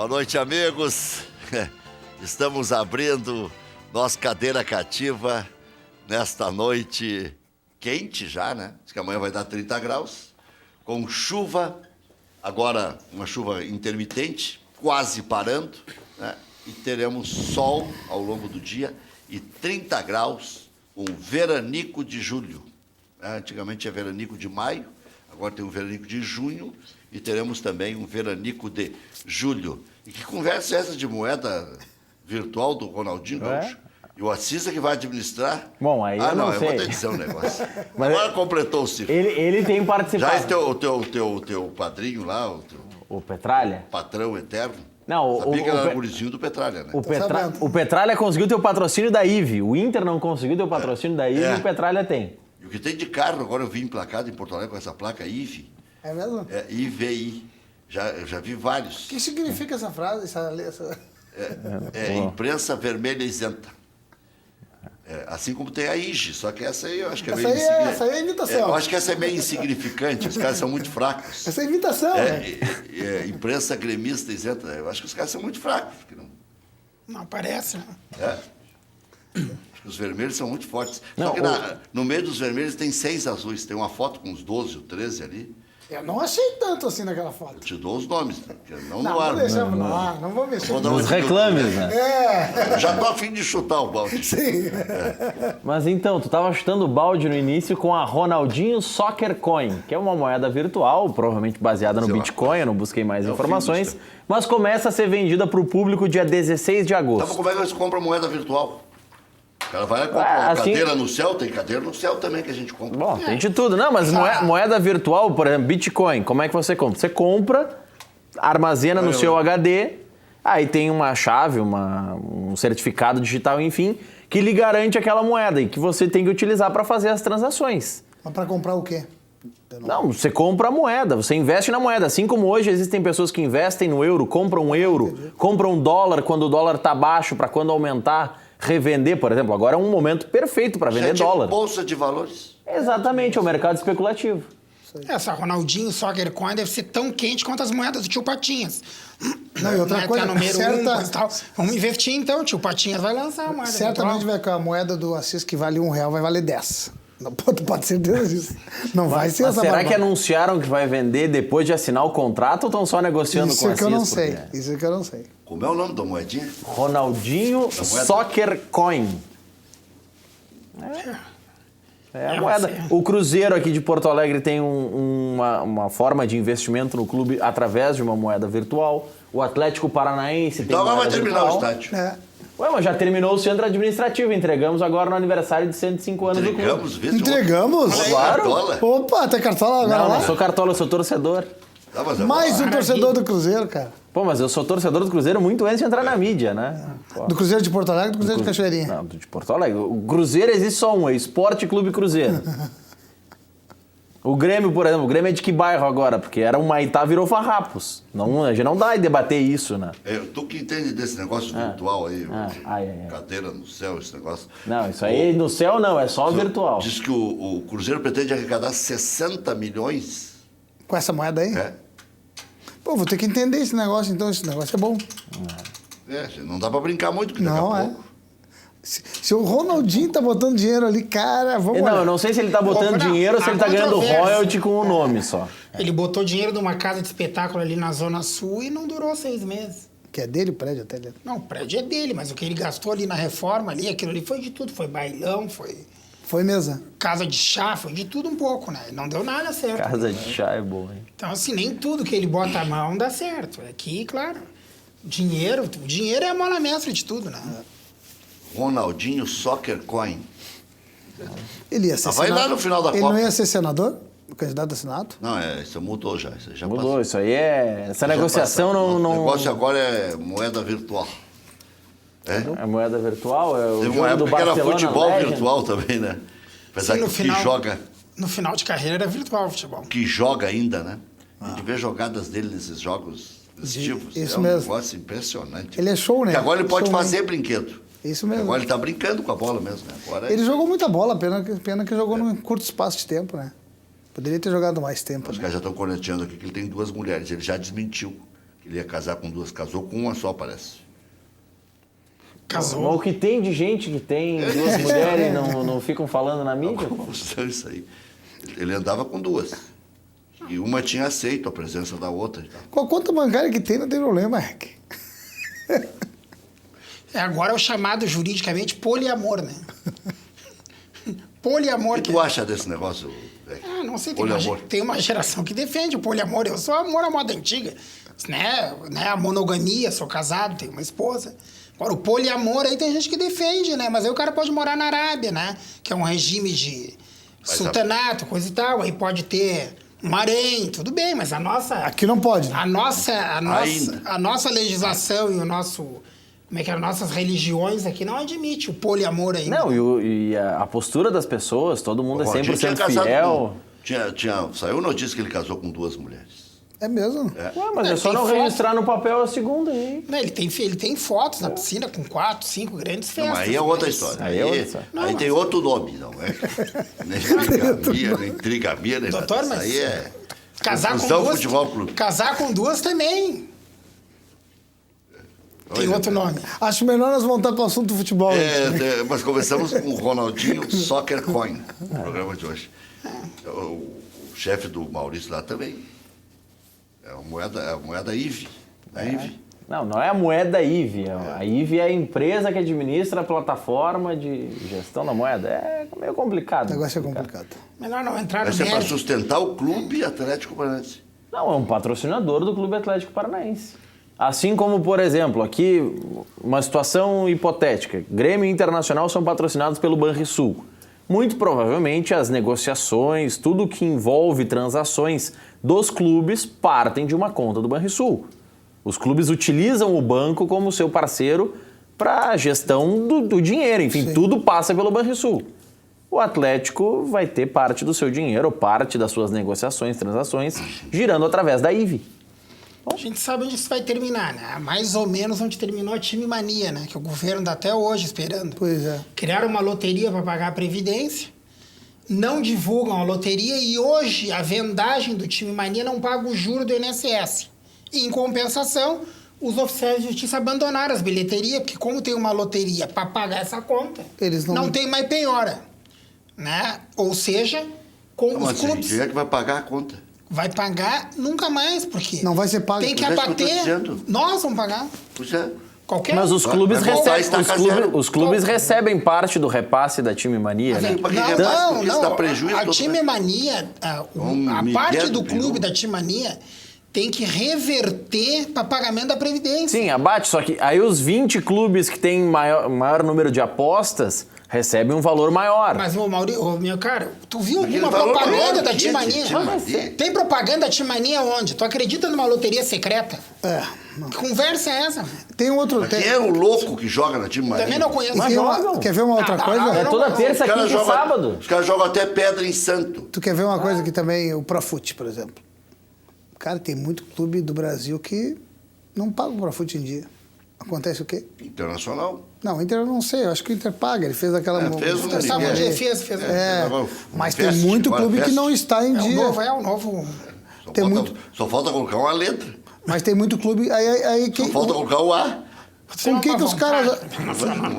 Boa noite, amigos. Estamos abrindo nossa cadeira cativa nesta noite quente já, né? Diz que amanhã vai dar 30 graus, com chuva, agora uma chuva intermitente, quase parando, né? E teremos sol ao longo do dia e 30 graus, um veranico de julho. Antigamente é veranico de maio, agora tem um veranico de junho e teremos também um veranico de julho. E que conversa é essa de moeda virtual do Ronaldinho Gaúcho? E o Assis é que vai administrar? Bom, aí eu não sei. Eu vou te dizer um negócio. Mas agora completou o ciclo. Ele tem participado. Já é teu padrinho lá, o Petralha? Patrão eterno? Não, sabia que era o gurizinho do Petralha, né? O Petralha conseguiu ter o patrocínio da IVE. O Inter não conseguiu ter o patrocínio da IVE e o Petralha tem. E o que tem de carro, agora eu vi emplacado em Porto Alegre com essa placa IVE. É mesmo? É IVI. Já vi vários. O que significa essa frase? Imprensa vermelha isenta. Assim como tem a IGE, só que essa aí eu acho que é essa meio insignificante. Essa aí é imitação. Eu acho que essa é meio insignificante, os caras são muito fracos. Essa é imitação, né? Imprensa gremista isenta, eu acho que os caras são muito fracos. Não parece, né? Acho que os vermelhos são muito fortes. Não, só que no meio dos vermelhos tem 6 azuis, tem uma foto com uns 12 ou 13 ali. Eu não achei tanto assim naquela foto. Eu te dou os nomes, né? Não Não, no ar. deixamos no ar, não vou mexer. Os reclames, né? Eu já tô a fim de chutar o balde. Sim. Mas então, tu tava chutando o balde no início com a Ronaldinho Soccer Coin, que é uma moeda virtual, provavelmente baseada no Bitcoin, eu não busquei mais informações, mas começa a ser vendida para o público dia 16 de agosto. Então, como é que eles compram moeda virtual? O cara vai lá e compra uma cadeira no céu, tem cadeira no céu também que a gente compra. Bom, tem de tudo. Não, mas moeda virtual, por exemplo, Bitcoin, como é que você compra? Você compra, armazena no seu HD, aí tem uma chave, um certificado digital, enfim, que lhe garante aquela moeda e que você tem que utilizar para fazer as transações. Mas para comprar o quê? Não, você compra a moeda, você investe na moeda. Assim como hoje existem pessoas que investem no euro, compram euro, compram dólar quando o dólar está baixo, para quando aumentar, revender, por exemplo. Agora é um momento perfeito para vender dólar. Bolsa de valores. Exatamente, é o mercado especulativo. Essa Ronaldinho Soccer Coin deve ser tão quente quanto as moedas do tio Patinhas. Não, e outra coisa, número tal. Vamos investir então, tio Patinhas vai lançar a moeda. Certamente vai com a moeda do Assis que vale R$1, vai valer 10. Não pode ser certeza disso. Não vai ser essa será que anunciaram que vai vender depois de assinar o contrato ou estão só negociando com a Assis? Isso que eu não sei. Isso que eu não sei. Como é o nome da moedinha? Ronaldinho Soccer Coin. É a moeda. O Cruzeiro aqui de Porto Alegre tem uma forma de investimento no clube através de uma moeda virtual. O Atlético Paranaense tem uma moeda virtual. Então agora vai terminar o estádio. Ué, mas já terminou o centro administrativo. Entregamos agora no aniversário de 105 anos do clube. Entregamos? Claro. Opa, tem cartola agora lá? Não sou cartola, eu sou torcedor. Mais um torcedor do Cruzeiro, cara. Pô, mas eu sou torcedor do Cruzeiro muito antes de entrar na mídia, né? Pô. Do Cruzeiro de Porto Alegre ou do Cruzeiro de Cachoeirinha? Não, de Porto Alegre. O Cruzeiro existe só um, é Esporte Clube Cruzeiro. O Grêmio, por exemplo, o Grêmio é de que bairro agora? Porque era um Maitá, virou Farrapos. Não, a gente não dá e debater isso, né? Tu que entende desse negócio virtual aí, cadeira no céu, esse negócio. Não, isso aí no céu não, é só virtual. Diz que o Cruzeiro pretende arrecadar 60 milhões. Com essa moeda aí? Pô, vou ter que entender esse negócio, então esse negócio é bom. Não dá pra brincar muito, porque daqui a pouco... Se o Ronaldinho tá botando dinheiro ali, cara, vamos lá. Não, eu não sei se ele tá botando dinheiro ou se ele tá ganhando royalty com o nome só. Ele botou dinheiro numa casa de espetáculo ali na Zona Sul e não durou 6 meses. Que é dele o prédio até dele? Não, o prédio é dele, mas o que ele gastou ali na reforma ali, aquilo ali foi de tudo. Foi bailão, foi... Foi mesa. Casa de chá, foi de tudo um pouco, né? Não deu nada certo. Casa de chá é boa, hein? Então, assim, nem tudo que ele bota a mão dá certo. Aqui, claro, o dinheiro é a mola mestra de tudo, né? Ronaldinho Soccer Coin. Ele ia ser vai lá no final da Copa. Ele não ia ser senador? O candidato a Senado? Não, isso mudou já. Isso já mudou, passou. isso aí é... Essa negociação não... O negócio agora é moeda virtual. É moeda virtual, é o Teve jogo uma época do Barcelona, que era futebol Legend. virtual também, né? Apesar que joga... No final de carreira era virtual o futebol. Que joga ainda, né? A gente vê jogadas dele nesses jogos festivos. Isso é um mesmo. negócio impressionante. Ele é show, né? Porque agora ele pode show fazer brinquedo. Isso mesmo. Agora ele tá brincando com a bola mesmo, né? Agora ele jogou muita bola, pena que jogou num curto espaço de tempo, né? Poderia ter jogado mais tempo. Os né? caras já estão corneteando aqui que ele tem 2 mulheres. Ele já desmentiu Ele ia casar com duas, casou com uma só, parece. Mas o que tem de gente que tem duas mulheres e não ficam falando na mídia? Pô? Isso aí. Ele andava com duas. E uma tinha aceito a presença da outra. Com a conta bancária que tem, não tem problema, Rec. Agora é o chamado juridicamente poliamor, né? Poliamor. O que tu acha desse negócio, Rec? Não sei, Poliamor. tem uma geração que defende o poliamor. Eu sou amor à moda antiga. Né? A monogamia, sou casado, tenho uma esposa. Agora, o poliamor aí tem gente que defende, né? Mas aí o cara pode morar na Arábia, né? Que é um regime de sultanato, coisa e tal. Aí pode ter um harém, tudo bem, mas a nossa... Aqui não pode. Né? A nossa legislação e o nosso... Como é que é? As nossas religiões aqui não admite o poliamor ainda. Não, e a postura das pessoas, todo mundo é 100% fiel. Saiu notícia que ele casou com duas mulheres. É mesmo? Ué, mas é só não registrar no papel a segunda aí. Não, ele tem fotos na piscina com 4, 5 grandes festas. Não, aí é outra história. Aí tem outro nome, não é? Nem trigamia, nem doutor, nada. Isso aí é... Casar com duas também. Tem outro nome. Acho melhor nós voltar para o assunto do futebol. Mas começamos com o Ronaldinho Soccer Coin, no programa de hoje. O chefe do Maurício lá também. É a moeda IVE. Não é a moeda IVE. A IVE é a empresa que administra a plataforma de gestão da moeda. É meio complicado. O negócio é complicado. Melhor não entrar no Mas é para sustentar o Clube Atlético Paranaense. Não, é um patrocinador do Clube Atlético Paranaense. Assim como, por exemplo, aqui, uma situação hipotética. Grêmio e Internacional são patrocinados pelo Banrisul. Muito provavelmente as negociações, tudo que envolve transações dos clubes partem de uma conta do Banrisul. Os clubes utilizam o banco como seu parceiro para a gestão do dinheiro. Enfim, Sim. Tudo passa pelo Banrisul. O Atlético vai ter parte do seu dinheiro, ou parte das suas negociações, transações, girando através da IVE. A gente sabe onde isso vai terminar, né? Mais ou menos onde terminou a Time Mania, né? Que o governo está até hoje esperando. Pois é. Criaram uma loteria para pagar a Previdência, não divulgam a loteria e hoje a vendagem do Time Mania não paga o juro do INSS. E, em compensação, os oficiais de justiça abandonaram as bilheterias, porque como tem uma loteria para pagar essa conta, eles não tem mais penhora, né? Ou seja, com os clubes... Quem é que vai pagar a conta? Vai pagar nunca mais, porque... Não vai ser pago. Tem que abater. Nós vamos pagar. Pois é. Qualquer Mas os clubes, os clubes recebem parte do repasse da Time Mania, né? Não. A Time Mania, a parte do clube da Time Mania tem que reverter para pagamento da Previdência. Sim, abate, só que aí os 20 clubes que têm maior número de apostas recebem um valor maior. Mas, meu cara, tu viu alguma propaganda da Time Mania? Tem propaganda da Time Mania onde? Tu acredita numa loteria secreta? Não. Que conversa é essa? Tem outro... Quem é o louco que joga na Time Mania? Também não conheço. Quer ver uma outra coisa? É toda terça, quinta e sábado. Os caras jogam até pedra em santo. Tu quer ver uma coisa que também... O Profut, por exemplo. Cara, tem muito clube do Brasil que não paga o Profut em dia. Acontece o quê? Internacional. Não, o Inter eu não sei. Eu acho que o Inter paga. Ele fez aquela... Fez. Mas tem muito clube que não está em dia. É o novo... Só falta colocar uma letra. Mas tem muito clube... Só falta colocar o A. Com que os caras...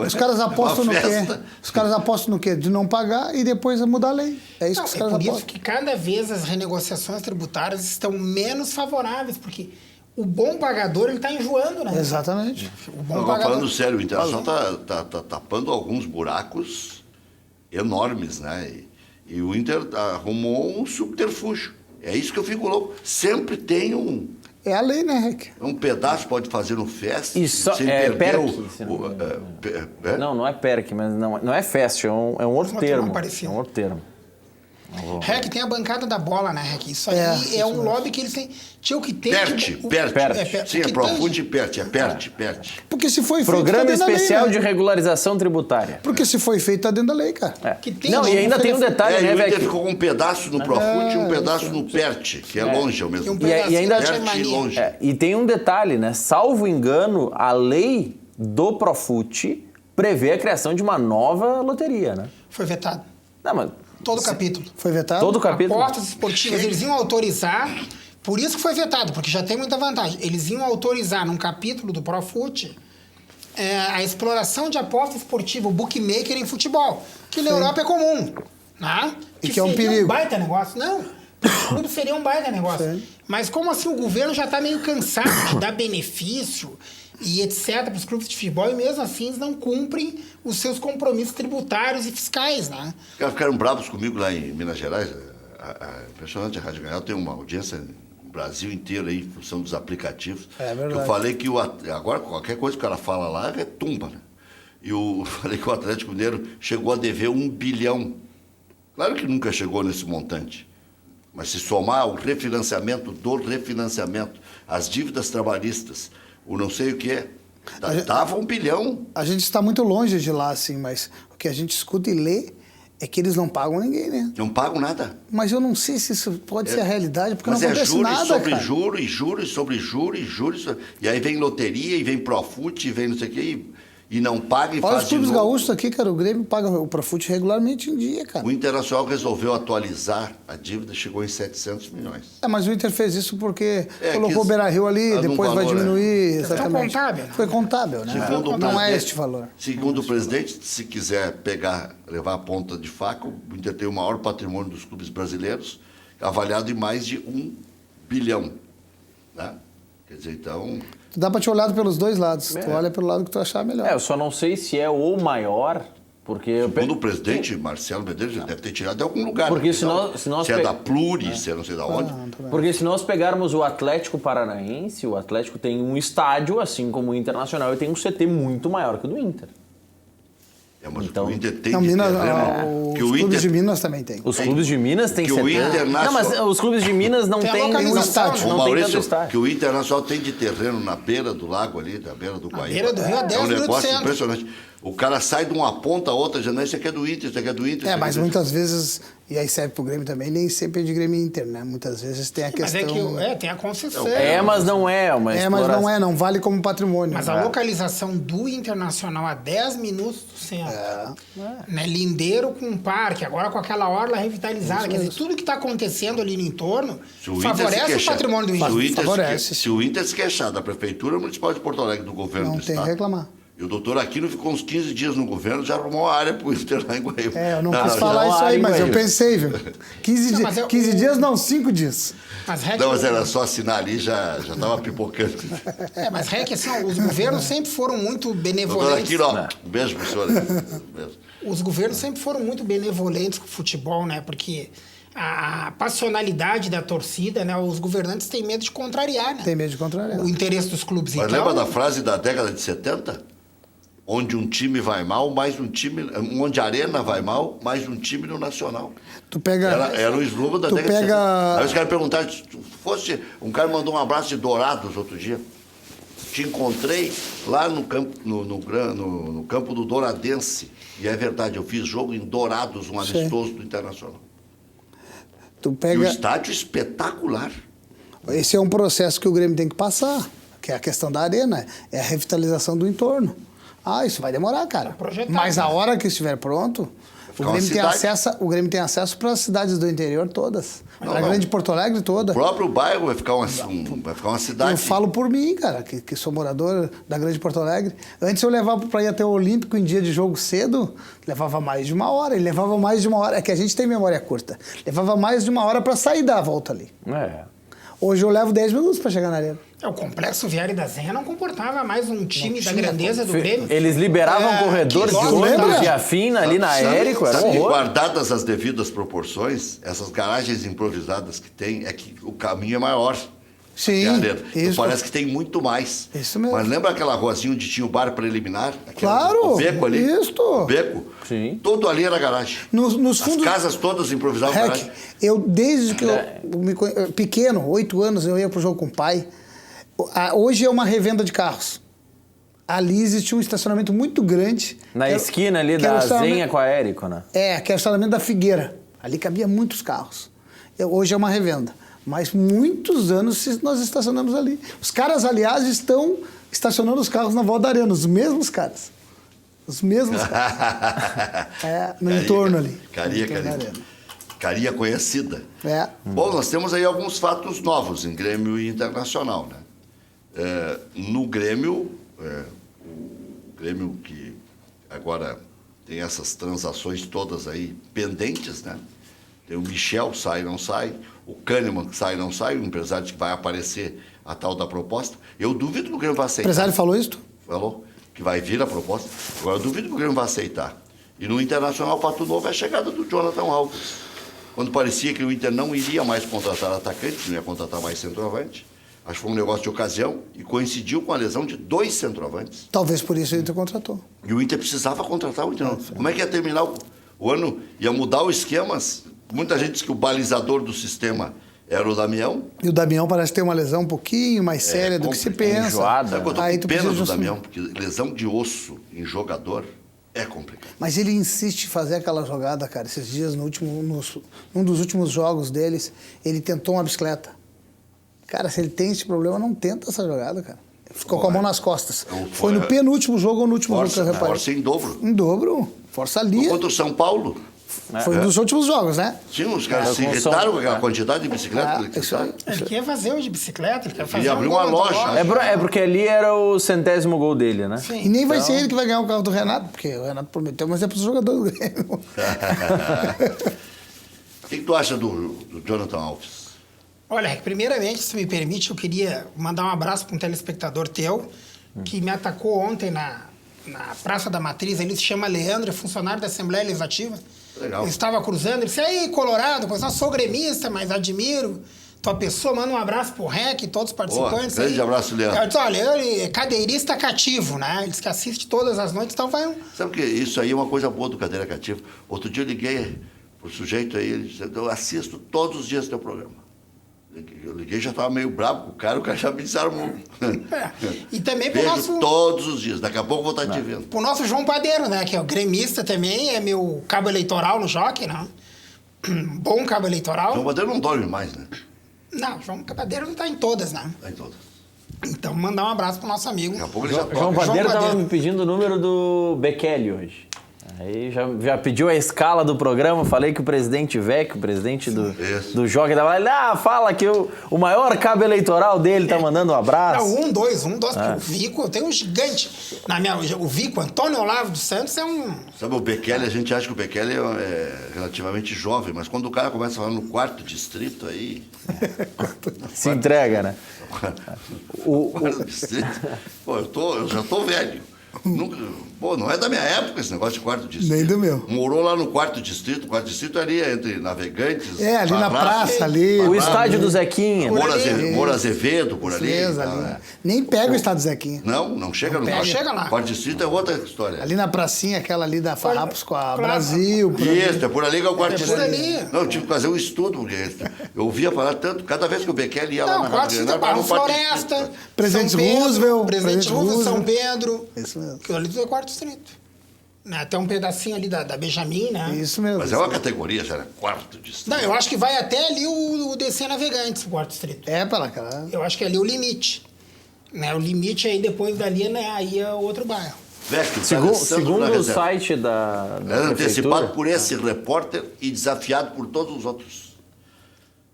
Os caras apostam no quê? Os caras apostam no quê? De não pagar e depois mudar a lei. É isso que os caras apostam. É por isso que cada vez as renegociações tributárias estão menos favoráveis, porque o bom pagador ele está enjoando, né? Exatamente. Falando sério, o Internacional está tapando alguns buracos enormes, né? E o Inter arrumou um subterfúgio. É isso que eu fico louco. Sempre tem um... É a lei, né, Rec? Um pedaço pode fazer no FEST. Isso é PERC. Não é PERC, mas não é FEST, é um outro termo. É um outro termo. Rec, tem a bancada da bola, né, Rec? Isso aí é um lobby que eles têm... Tinha o que tem... PERT. Sim, é Profut e PERT. É PERT. Porque se foi feito... Programa Especial de Regularização Tributária. Porque se foi feito, tá dentro da lei, cara. Não, e ainda tem um detalhe, né, velho? Ficou com um pedaço no Profut e um pedaço no PERT, que é longe ao mesmo tempo. E ainda longe. E tem um detalhe, né? Salvo engano, a lei do Profut prevê a criação de uma nova loteria, né? Foi vetado. Não, mas... Todo o capítulo. Foi vetado? Todo o capítulo. Apostas esportivas, eles iam autorizar Por isso que foi vetado, porque já tem muita vantagem. Eles iam autorizar, num capítulo do Profut, a exploração de aposta esportiva, o bookmaker em futebol, que na Europa é comum. Né? E que é um perigo. Um baita negócio. Não, tudo seria um baita negócio. Sim. Mas como assim o governo já está meio cansado de dar benefício e etc. para os clubes de futebol, e mesmo assim eles não cumprem os seus compromissos tributários e fiscais, né? Os caras ficaram bravos comigo lá em Minas Gerais. Impressionante, a Rádio Granal tem uma audiência no Brasil inteiro aí, em função dos aplicativos. É verdade. Eu falei que agora qualquer coisa que o cara fala lá é tumba, né? Eu falei que o Atlético Mineiro chegou a dever 1 bilhão. Claro que nunca chegou nesse montante. Mas se somar o refinanciamento do refinanciamento, as dívidas trabalhistas, o não sei o que é, dava 1 bilhão. A gente está muito longe de lá, assim, mas o que a gente escuta e lê é que eles não pagam ninguém, né? Não pagam nada. Mas eu não sei se isso pode ser a realidade, porque Mas não acontece juros nada, sobre cara. juros, e juros sobre juros, e juros. E aí vem loteria, e vem Profut, e vem não sei o quê, e não paga e Olha faz os de clubes novo. gaúchos aqui, cara, o Grêmio paga o Profut regularmente em dia, cara. O Internacional resolveu atualizar a dívida, chegou em 700 milhões. Mas o Inter fez isso porque colocou o quis Beira-Rio ali, dar um depois vai valor, diminuir, né? exatamente. contábil, né? Foi contábil, né? Segundo o Não é presidente- este valor. Segundo o presidente, se quiser levar a ponta de faca, o Inter tem o maior patrimônio dos clubes brasileiros, avaliado em mais de 1 bilhão. Né? Quer dizer, então... Dá pra te olhar pelos dois lados. Tu olha pelo lado que tu achar melhor. Eu só não sei se é o maior, porque... Segundo o presidente Marcelo Medeiros, ele deve ter tirado de algum lugar. Porque né? se nós é pe- da Pluri, se é não sei da onde. Porque se nós pegarmos o Atlético Paranaense, o Atlético tem um estádio, assim como o Internacional, e tem um CT muito maior que o do Inter. Mas Então- o Inter tem Não, de Minas, terreno, os que o clubes Inter de Minas também tem. Os clubes de Minas têm que o 70. Internacional- Não, mas os clubes de Minas não Tem a têm localização, estádio. Ô, Não tem tanto Maurício, estádio. que o Internacional tem de terreno na beira do lago ali, na beira do Guaíba. beira do rio, a É 10 um minutos do negócio centro. impressionante. O cara sai de uma ponta a outra, dizendo, isso aqui é do Inter, isso aqui é do Inter. isso aqui Mas do Inter. muitas vezes, e aí serve pro Grêmio também, nem sempre é de Grêmio e Inter, né? Muitas vezes tem a Mas questão... é que tem a concessão. Mas não é uma mas exploração. não é, não vale como patrimônio. Mas né? a localização do Internacional a 10 minutos do centro. Né? Lindeiro com um parque, agora com aquela orla revitalizada. Quer dizer, tudo que está acontecendo ali no entorno Se o Inter se favorece o queixar- patrimônio do se o Inter. Inter se Favorece. que- Se o Inter se queixar da Prefeitura Municipal de Porto Alegre, do governo Não do tem Estado... que reclamar. E o doutor Aquino ficou uns 15 dias no governo, já arrumou a área pro Inter lá em Guaíba. Eu não quis já- falar não isso há aí, mas eu Guaíba. pensei, viu? 15, Não, mas 15 dias, não, 5 dias. Mas, Rec, Não, mas era só assinar ali, já estava pipocando. mas Rec, assim, ó, os governos sempre foram muito Doutor benevolentes. Aquino, ó, um beijo pro senhor. Um beijo. Os governos sempre foram muito benevolentes com o futebol, né? Porque a passionalidade da torcida, né? Os governantes têm medo de contrariar, né? Tem medo de contrariar. O interesse dos clubes. Mas Então, lembra da frase da década de 70? Onde um time vai mal, mais um time... Onde a arena vai mal, mais um time no Nacional. Tu pega... Era o slogan da tu década de pega- 70. Aí os caras perguntaram, se tu fosse... Um cara mandou um abraço de Dourados outro dia. Te encontrei lá no campo, no campo do Douradense. E é verdade, eu fiz jogo em Dourados, um amistoso do Internacional. Tu E o pega... estádio espetacular. Esse é um processo que o Grêmio tem que passar, que é a questão da arena, é a revitalização do entorno. Isso vai demorar, cara. projetado, Mas a né? hora que estiver pronto, o ficar uma Grêmio tem acesso para as cidades do interior todas. Para a não. grande Porto Alegre toda. O próprio bairro vai ficar uma cidade. Eu falo por mim, cara, que sou morador da grande Porto Alegre. Antes eu levava para ir até o Olímpico em dia de jogo cedo, levava mais de 1 hora. Ele levava mais de 1 hora. É que a gente tem memória curta. Levava mais de 1 hora para sair da volta ali. Hoje eu levo 10 minutos para chegar na arena. o Complexo Viário da Zenha não comportava mais um time da tinha, grandeza do Grêmio. Eles liberavam corredor de quilômetros, ônibus lembra? e afina ali na Érico, era um sabe que horror. guardadas as devidas proporções, essas garagens improvisadas que tem, é que o caminho é maior. Sim, É a arena. Então isso. parece que tem muito mais. Isso mesmo. Mas lembra aquela ruazinha onde tinha o bar preliminar? Claro, O beco ali? isto. O beco? Sim. Todo ali era garagem. Nos As fundos... casas todas improvisavam Rec, garagem. eu desde que pequeno, 8 anos, eu ia pro jogo com o pai. Hoje é uma revenda de carros. Ali existe um estacionamento muito grande. Na esquina ali que era o da estacionamento- Zenha com a Érico, né? que é o estacionamento da Figueira. Ali cabia muitos carros. Hoje é uma revenda. Mas muitos anos nós estacionamos ali. Os caras, aliás, estão estacionando os carros na volta da arena. Os mesmos caras. Os mesmos caras. No entorno ali. Caria, No entorno da caria. arena. carinha conhecida. É. Bom, nós temos aí alguns fatos novos em Grêmio e Internacional, né? No Grêmio, o Grêmio que agora tem essas transações todas aí pendentes, né? Tem o Michel, sai, não sai. O Kahneman, sai, não sai. O empresário que vai aparecer a tal da proposta. Eu duvido que o Grêmio vai O aceitar. empresário falou isso? Falou que vai vir a proposta. Agora, eu duvido que o Grêmio vai aceitar. E no Internacional, o fato novo é a chegada do Jonathan Alves. Quando parecia que o Inter não iria mais contratar atacante, não ia contratar mais centroavante. Acho que foi um negócio de ocasião e coincidiu com a lesão de 2 centroavantes. Talvez por isso o Inter contratou. E o Inter precisava contratar o Inter. Como é que ia terminar o ano? Ia mudar os esquemas. Muita gente diz que o balizador do sistema era o Damião. E o Damião parece ter uma lesão um pouquinho mais séria do que se pensa. enjoada. Sabe que eu tô Aí com tu pena precisa do de um- Damião? Porque lesão de osso em jogador é complicado. Mas ele insiste em fazer aquela jogada, cara. Esses dias, num dos últimos jogos deles, ele tentou uma bicicleta. Cara, se ele tem esse problema, não tenta essa jogada, cara. Ele ficou com a mão nas costas. Foi no penúltimo jogo ou no último jogo que eu reparei? Força em dobro. Em dobro. Força ali. Contra o São Paulo, Foi nos últimos jogos, né? sim, os caras se com irritaram com aquela som. quantidade de bicicleta. que isso aí. sai. Ele quer fazer hoje de bicicleta, ele quer fazer abrir gol uma na loja, né? É porque ali era o 100º gol dele, né? E nem vai Então- ser ele que vai ganhar o carro do Renato, porque o Renato prometeu, mas é para os jogadores do Grêmio. O que tu acha do Jonathan Alves? Olha, Rick, primeiramente, se me permite, eu queria mandar um abraço para um telespectador teu que me atacou ontem na Praça da Matriz. Ele se chama Leandro, é funcionário da Assembleia Legislativa. Legal. Eu estava cruzando, ele disse, aí, Colorado, pois não sou gremista, mas admiro tua pessoa. Manda um abraço pro Rec e todos os participantes. Grande aí. abraço, Leandro. Eu disse, olha, ele é cadeirista cativo, né? Ele disse que assiste todas as noites, então vai um... Sabe que isso aí é uma coisa boa do Cadeira Cativa. Outro dia eu liguei pro sujeito aí, ele disse, eu assisto todos os dias teu programa. Eu liguei, já estava meio bravo com o cara já me desarmou. E também pro Vejo nosso... todos os dias, daqui a pouco eu vou estar te vendo. Pro nosso João Padeiro, né? Que é o gremista também, é meu cabo eleitoral no Jockey, né? Bom cabo eleitoral. João Padeiro não dorme mais, né? Não, João Padeiro não tá em todas, né? Tá em todas. Então, mandar um abraço pro nosso amigo. Daqui a pouco ele já João toca. Padeiro estava Padeiro. me pedindo o número do Bekele hoje. Aí já pediu a escala do programa, falei que o presidente Vec, o presidente do Jockey, tava lá, fala que o maior cabo eleitoral dele tá mandando um abraço. Não, um, dois, porque o Vico, eu tenho um gigante. O Vico, Antônio Olavo dos Santos, é um... Sabe, o Bekele, a gente acha que o Bekele é relativamente jovem, mas quando o cara começa a falar no 4º distrito, aí... Se entrega, né? O 4º distrito... Pô, eu já tô velho. Nunca, pô, não é da minha época esse negócio de 4º distrito. Nem do meu. Morou lá no 4º distrito. O 4º distrito ali entre Navegantes... É, ali na Barraço, praça, ali. O estádio do Zequinha. Moura Azevedo, por ali. Mesmo, tá, ali. né? Nem pega o estado Zequinha. Não chega no pega. 4º. Chega lá. 4º distrito é outra história. Ali na pracinha, aquela ali da Farrapos com a Claro. Brasil. por ali. Isso, é por ali que é o 4º por distrito. ali. Não, eu tive que fazer um estudo, porque eu ouvia falar tanto, cada vez que o Bekele ia lá Não, na Quatro Rádio Distrito, Grenal, Barro Floresta, Presidente São Pedro, Roosevelt, Presidente Roosevelt, São Pedro. Isso mesmo. Que ali é 4º distrito. Né, tem um pedacinho ali da Benjamin, né? Isso mesmo. Mas é uma categoria, já era 4º distrito. Não, eu acho que vai até ali o DC Navegantes, o 4º distrito. É para lá, cara. Eu acho que ali é o limite. Né? O limite aí, depois dali, né? Aí é outro bairro. Vecchio, tá Segundo Alessandro na o reserva. site da É antecipado prefeitura, por esse repórter e desafiado por todos os outros.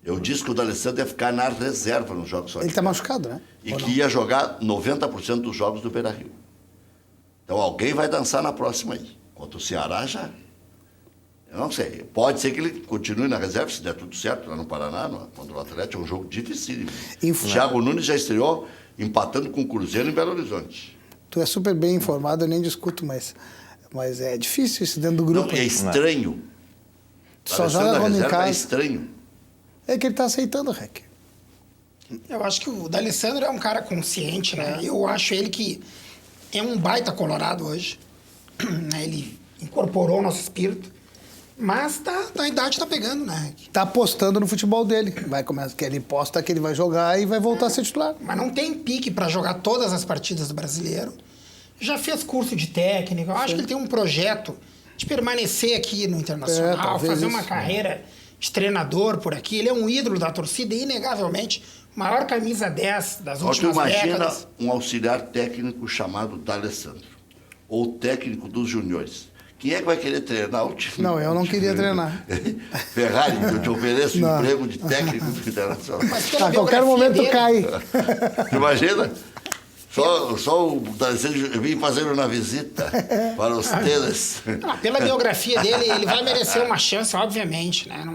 Eu disse que o D'Alessandro ia ficar na reserva nos Jogos Ele tá machucado, né? E Ou que não? ia jogar 90% dos jogos do Beira-Rio. Então alguém vai dançar na próxima aí. Contra o Ceará já... Eu não sei. Pode ser que ele continue na reserva, se der tudo certo lá no Paraná, contra o Atlético. É um jogo difícil. Thiago Nunes já estreou empatando com o Cruzeiro em Belo Horizonte. Tu é super bem informado, eu nem discuto, mas é difícil isso dentro do Não, grupo. e é estranho. Só D'Alessandro joga na quando em reserva é casa. estranho. É que ele tá aceitando, Rec. Eu acho que o D'Alessandro é um cara consciente, né? Eu acho ele que é um baita colorado hoje. Né? Ele incorporou o nosso espírito. Mas a idade tá pegando, né? Tá apostando no futebol dele. Vai começar, que ele posta que ele vai jogar e vai voltar a ser titular. Mas não tem pique para jogar todas as partidas do Brasileiro. Já fez curso de técnica. Eu acho que ele tem um projeto de permanecer aqui no Internacional, talvez fazer isso. uma carreira de treinador por aqui. Ele é um ídolo da torcida e, inegavelmente, maior camisa 10 das Agora, tu últimas imagina décadas. um auxiliar técnico chamado D'Alessandro, ou técnico dos juniores, Quem é que vai querer treinar o time? Não, eu não queria treinar. Ferrari, eu te ofereço um Não. emprego de técnico internacional. Mas pela A qualquer biografia momento dele- cai. Imagina? Só o desejo, vim fazer uma visita para os teles. Pela biografia dele, ele vai merecer uma chance, obviamente, né?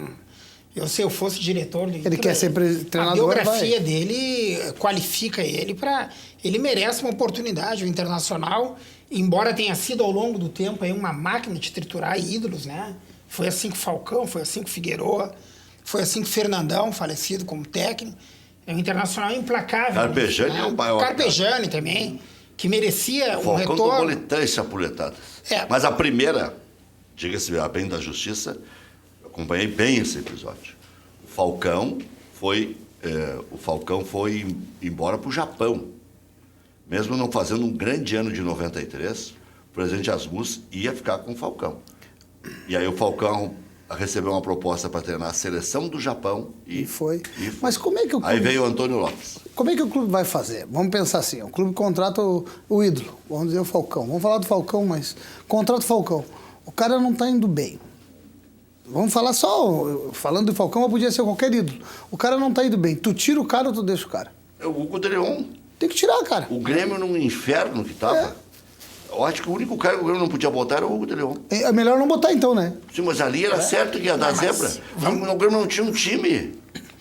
Se eu fosse diretor do Inter, quer ser treinador, a biografia dele qualifica ele para... Ele merece uma oportunidade. O Internacional, embora tenha sido ao longo do tempo aí uma máquina de triturar ídolos, né? Foi assim com o Falcão, foi assim com o Figueroa, foi assim com o Fernandão, falecido como técnico. O Internacional é implacável. Carpegiani é o maior. Carpegiani também, que merecia um Falcão tomou retorno. 3 chapuletadas. É. Mas a primeira, diga-se bem da justiça, eu acompanhei bem esse episódio. O Falcão foi embora para o Japão. Mesmo não fazendo um grande ano de 93, o presidente Asmus ia ficar com o Falcão. E aí o Falcão recebeu uma proposta para treinar a seleção do Japão E foi. Mas como é que o Aí clube, veio o Antônio Lopes. como é que o clube vai fazer? Vamos pensar assim, o clube contrata o ídolo, vamos dizer o Falcão. Vamos falar do Falcão, mas contrata o Falcão. O cara não está indo bem. Vamos falar só, falando do Falcão, mas podia ser qualquer ídolo. O cara não está indo bem. Tu tira o cara ou tu deixa o cara? É o Hugo de Leon. Tem que tirar, cara. O Grêmio num inferno que estava. Eu acho que o único cara que o Grêmio não podia botar era o Hugo de Leon. É melhor não botar então, né? Sim, mas ali era certo que ia dar zebra. O Grêmio não tinha um time.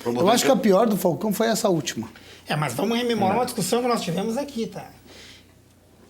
pra botar Eu acho em que a campo. pior do Falcão foi essa última. Mas vamos rememorar uma discussão que nós tivemos aqui, tá?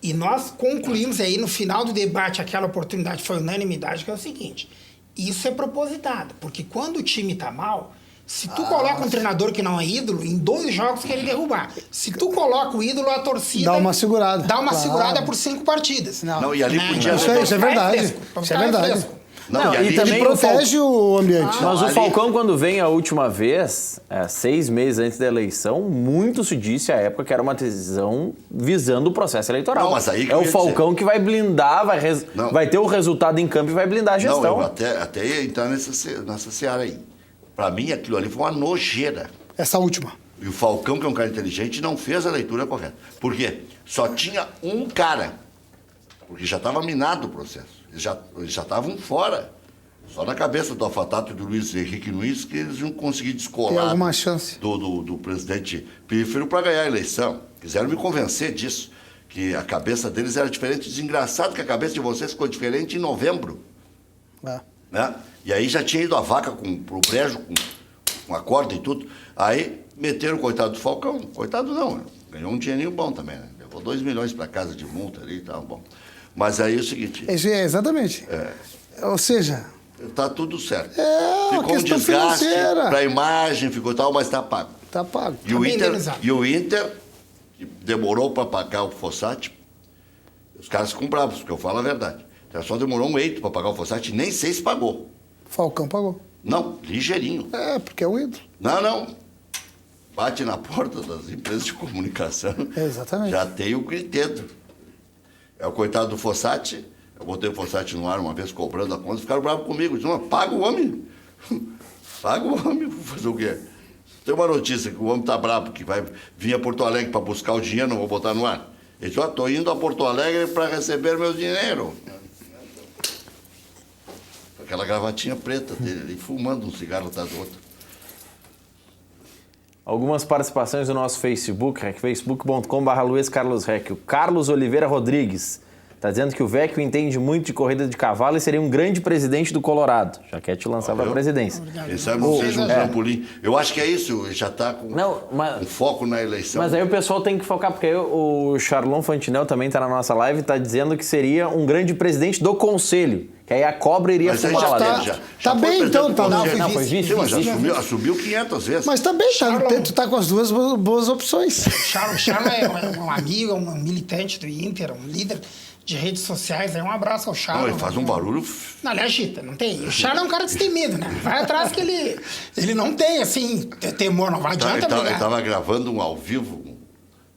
E nós concluímos aí no final do debate, aquela oportunidade foi unanimidade, que é o seguinte: isso é propositado, porque quando o time tá mal, se tu coloca um treinador que não é ídolo, em 2 jogos que ele derrubar. Se tu coloca o ídolo, a torcida... Dá uma segurada. Dá uma Claro. segurada por 5 partidas. Não, e ali podia- Isso é verdade. Isso é verdade. Não, e ali e também Ele protege o ambiente. Mas o ali- Falcão, quando vem a última vez, 6 meses antes da eleição, muito se disse à época que era uma decisão visando o processo eleitoral. Não, mas aí que é eu o ia Falcão que vai blindar, Não. vai ter o resultado em campo e vai blindar a Não, gestão. eu até ia entrar nessa seara aí. Pra mim, aquilo ali foi uma nojeira. Essa última. E o Falcão, que é um cara inteligente, não fez a leitura correta. Por quê? Só tinha um cara. Porque já estava minado o processo. Eles já estavam fora. Só na cabeça do Afatato e do Luiz Henrique Nunes que eles iam conseguir descolar Tem alguma chance. do presidente Pífero para ganhar a eleição. Quiseram me convencer disso. Que a cabeça deles era diferente. Desengraçado que a cabeça de vocês ficou diferente em novembro. É. Né? E aí já tinha ido a vaca pro brejo, com a corda e tudo. Aí meteram o coitado do Falcão. Coitado não, ganhou um dinheirinho bom também, né? Levou 2 milhões para casa de multa ali e tal, bom. Mas aí é o seguinte, Exatamente. Ou seja, tá tudo certo. É, uma ficou um questão desgaste financeira. para a imagem, ficou tal, mas tá pago. tá pago. E o bem Inter, indenizado. que demorou para pagar o Fossati, os caras ficam bravos, porque eu falo a verdade. Então, só demorou um eito para pagar o Fossati, nem sei se pagou. Falcão pagou. Não, ligeirinho. É, porque é o ídolo. Não. Bate na porta das empresas de comunicação. Exatamente. Já tem o critério. É o coitado do Fossati. Eu botei o Fossati no ar uma vez cobrando a conta, ficaram bravos comigo. Disseram, paga o homem. Paga o homem. Vou fazer o quê? Tem uma notícia que o homem está bravo, que vai vir a Porto Alegre para buscar o dinheiro, não vou botar no ar. Ele disse, estou indo a Porto Alegre para receber meu dinheiro. Aquela gravatinha preta dele, ali, fumando um cigarro atrás do outro. Algumas participações no nosso Facebook, facebook.com.br Luiz Carlos Rec. O Carlos Oliveira Rodrigues está dizendo que o Vecchio entende muito de corrida de cavalo e seria um grande presidente do Colorado. Já quer te lançar para a presidência. Quem sabe não seja um trampolim. Eu acho que é isso, ele já está com um foco na eleição. Mas aí o pessoal tem que focar, porque aí o Charlon Fantinel também está na nossa live e está dizendo que seria um grande presidente do conselho. Que aí a cobra iria Mas aí fumar lá tá- dentro. já Tá foi bem, então, presidente tá. do Não, conselho. Não, foi vice. Sim, mas já assumiu 500 vezes. Mas tá bem, Charlon. tu tá com as duas boas opções. O Charlon é um amigo, um militante do Inter, um líder de redes sociais. Aí um abraço ao Charlon. Não, ele faz um barulho. Não, ele agita, não tem. O Charlon é um cara destemido, né? Vai atrás que ele não tem, assim, temor, não vai adianta Ele brigar. estava gravando um ao vivo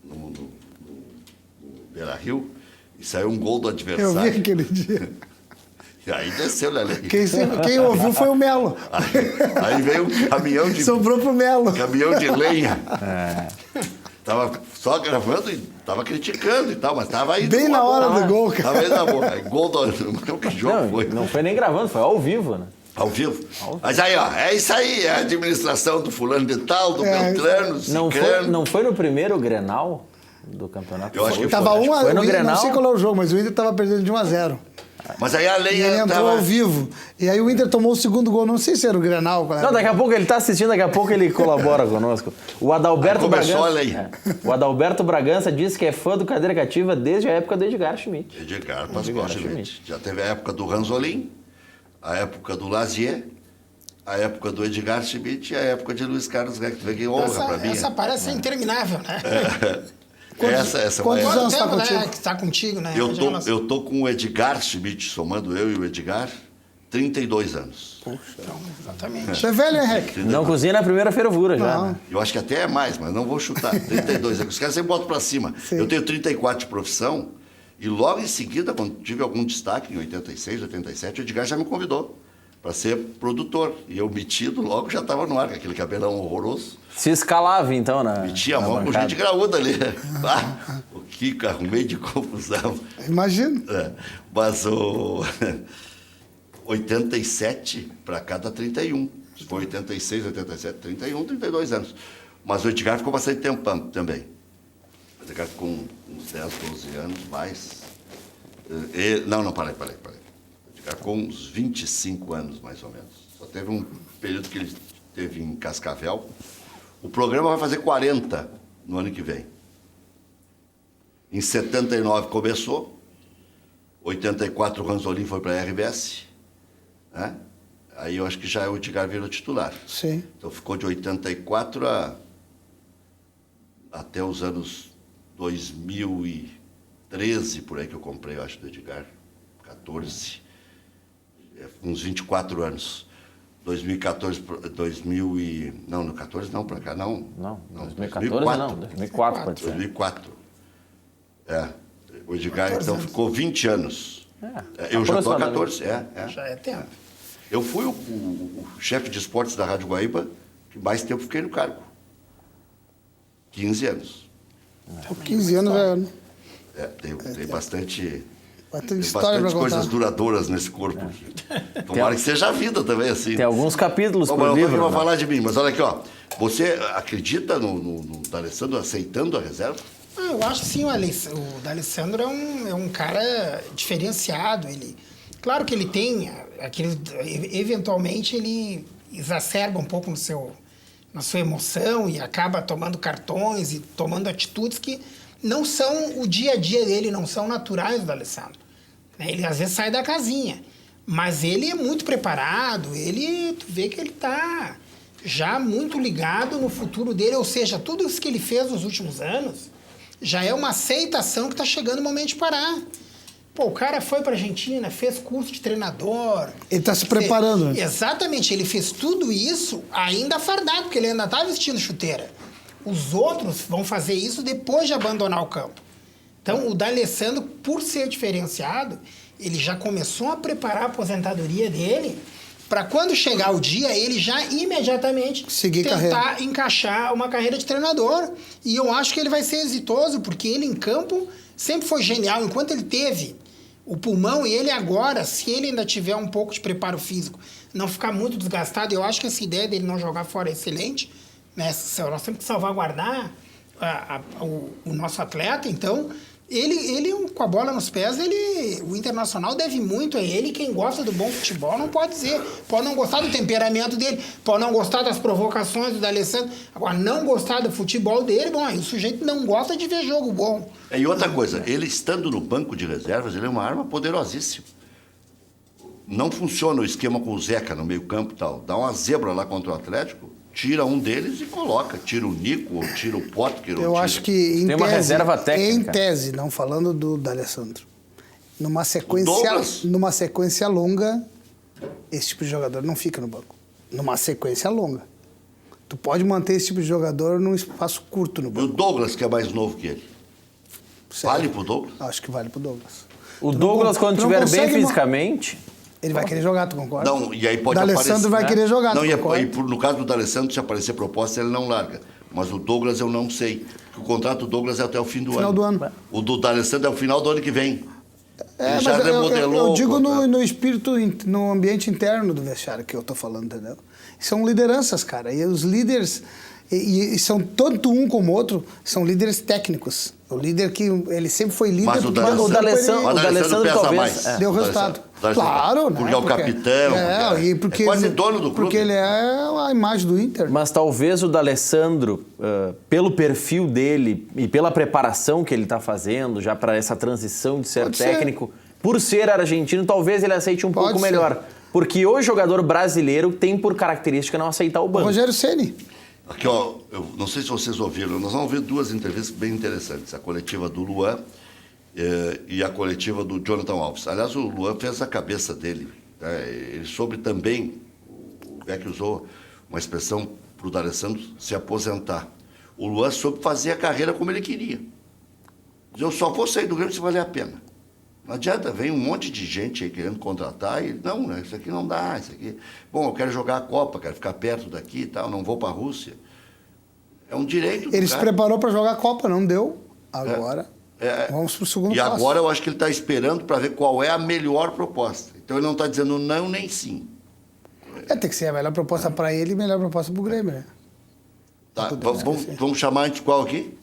no Beira-Rio e saiu um gol do Eu vi adversário. aquele dia. E aí desceu, Lele. Quem ouviu foi o Melo. Aí veio um caminhão de Sobrou pro Melo. lenha. Tava só gravando e tava criticando e tal, mas tava aí. Bem na hora do gol, cara. Tava aí na boa. Aí, gol do... Que jogo foi? Não foi nem gravando, foi ao vivo, né? Ao vivo. Mas aí, ó, é isso aí, é a administração do fulano de tal, do Beltrano, Cicrano. Não foi no primeiro Grenal do campeonato? Eu acho que Tava foi no Grenal. Não sei qual é o jogo, mas o Inter tava perdendo de 1-0. Mas aí a lei E ele entrou tava... ao vivo. E aí o Inter tomou o segundo gol. Não sei se era o Grenal. Não, daqui a pouco ele tá assistindo, daqui a pouco ele colabora conosco. O Adalberto Começou, Bragança. olha aí. O Adalberto Bragança disse que é fã do Cadeira Cativa desde a época do Edgar Schmidt. Edgar Pascoal Schmidt. Já teve a época do Ranzolin, a época do Lazier, a época do Edgar Schmidt e a época de Luiz Carlos Reck. Tu vê que honra pra mim. Essa parece ser interminável, né? Essa quantos é anos tá tempo, contigo? né, que tá contigo, né? Eu tô com o Edgar Schmidt, somando eu e o Edgar, 32 anos. Então, exatamente. Você é velho, hein, Rec? Não cozinha na primeira fervura já, Não. né? Eu acho que até é mais, mas não vou chutar. 32 anos. Os caras sempre botam pra cima. Sim. Eu tenho 34 de profissão e logo em seguida, quando tive algum destaque, em 86, 87, o Edgar já me convidou para ser produtor. E eu metido logo já estava no ar, com aquele cabelão horroroso. Se escalava, então, na Metia a na mão com bancada. gente graúda ali. Ah, o Kiko arrumei de confusão. Imagino. É, mas o 87 para cada 31. Se for 86, 87, 31, 32 anos. Mas o Edgar ficou bastante tempo também. O Edgar ficou uns 10, 12 anos mais. Não, parei. O Edgar ficou uns 25 anos, mais ou menos. Só teve um período que ele teve em Cascavel. O programa vai fazer 40 no ano que vem. Em 79 começou. 84 o Ranzolin foi para a RBS. Né? Aí eu acho que já o Edgar virou titular. Sim. Então ficou de 84 até os anos 2013, por aí que eu comprei, eu acho, do Edgar. 14. Uns 24 anos. 2014, 2000 e... Não, no 14 não, para cá não. Não, 2014 não, 2004 pode ser. 2004. O Edgar, então, ficou 20 anos. Eu já estou há 14, Já é tempo. Eu fui o chefe de esportes da Rádio Guaíba que mais tempo fiquei no cargo. 15 anos. 15 anos, velho. Tem bastante... Tem história pra bastante contar. coisas duradouras nesse corpo. Tomara que seja a vida também, assim. Tem alguns capítulos Bom, por mas livro. eu vou né? falar de mim, mas olha aqui, ó. Você acredita no D'Alessandro aceitando a reserva? Eu acho que sim, o D'Alessandro é um cara diferenciado. Claro que ele tem eventualmente ele exacerba um pouco na sua emoção e acaba tomando cartões e tomando atitudes que não são o dia a dia dele, não são naturais do D'Alessandro. Ele às vezes sai da casinha, mas ele é muito preparado, tu vê que ele está já muito ligado no futuro dele, ou seja, tudo isso que ele fez nos últimos anos já é uma aceitação que está chegando o momento de parar. Pô, o cara foi para a Argentina, fez curso de treinador. Ele está se preparando. Exatamente, ele fez tudo isso ainda fardado, porque ele ainda está vestindo chuteira. Os outros vão fazer isso depois de abandonar o campo. Então, o D'Alessandro, por ser diferenciado, ele já começou a preparar a aposentadoria dele para quando chegar o dia, ele já imediatamente tentar encaixar uma carreira de treinador. E eu acho que ele vai ser exitoso, porque ele em campo sempre foi genial. Enquanto ele teve o pulmão, e ele agora, se ele ainda tiver um pouco de preparo físico, não ficar muito desgastado, eu acho que essa ideia dele não jogar fora é excelente. Né? Nós temos que salvaguardar o nosso atleta, então ele com a bola nos pés, o Internacional deve muito a ele. Quem gosta do bom futebol não pode dizer, pode não gostar do temperamento dele, pode não gostar das provocações do D'Alessandro, agora não gostar do futebol dele, bom, aí o sujeito não gosta de ver jogo bom. E outra coisa, ele estando no banco de reservas, ele é uma arma poderosíssima. Não funciona o esquema com o Zeca no meio campo e tal, dá uma zebra lá contra o Atlético, tira um deles e coloca. Tira o Nico, ou tira o Potker. Eu acho que, Tem uma reserva técnica. Em tese, não falando do D'Alessandro, numa sequência longa, esse tipo de jogador não fica no banco. Numa sequência longa. Tu pode manter esse tipo de jogador num espaço curto no E o banco. Douglas, que é mais novo que ele. Certo? Vale pro Douglas? Acho que vale pro Douglas. O Douglas, quando tu não estiver bem consegue fisicamente... Ele vai querer jogar, tu concorda? Não, e aí pode o aparecer... D'Alessandro vai querer jogar, não, tu concorda? no caso do D'Alessandro, se aparecer proposta, ele não larga. Mas o Douglas eu não sei. O contrato do Douglas é até o fim do Final ano. do ano. O do D'Alessandro é o final do ano que vem. É, Ele já mas remodelou. eu digo no espírito, no ambiente interno do vestiário que eu tô falando, entendeu? São lideranças, cara. E os líderes, e são tanto um como o outro, são líderes técnicos. O líder que ele sempre foi líder. Mas o D'Alessandro pesa talvez, mais. Deu resultado. Claro, né? Porque é o capitão. Porque é quase dono do clube. Porque ele é a imagem do Inter. Mas talvez o D'Alessandro, pelo perfil dele e pela preparação que ele está fazendo já para essa transição de ser Pode técnico, por ser argentino, talvez ele aceite um pouco melhor. Porque o jogador brasileiro tem por característica não aceitar o banco. Rogério Ceni. Aqui, ó, eu não sei se vocês ouviram, nós vamos ver duas entrevistas bem interessantes. A coletiva do Luan e a coletiva do Jonathan Alves. Aliás, o Luan fez a cabeça dele. Né? Ele soube também, o Beck usou uma expressão para o D'Alessandro se aposentar. O Luan soube fazer a carreira como ele queria. Eu só vou sair do Grêmio se valer a pena. Não adianta, vem um monte de gente aí querendo contratar e não, né, isso aqui não dá, isso aqui... Bom, eu quero jogar a Copa, quero ficar perto daqui e tal, não vou para a Rússia. É um direito. Ele se preparou para jogar a Copa, não deu. Agora, vamos para o segundo passo. E agora eu acho que ele está esperando para ver qual é a melhor proposta. Então ele não está dizendo não nem sim. Tem que ser a melhor proposta para ele e a melhor proposta para o Grêmio, né? Tá, vamos chamar antes qual aqui?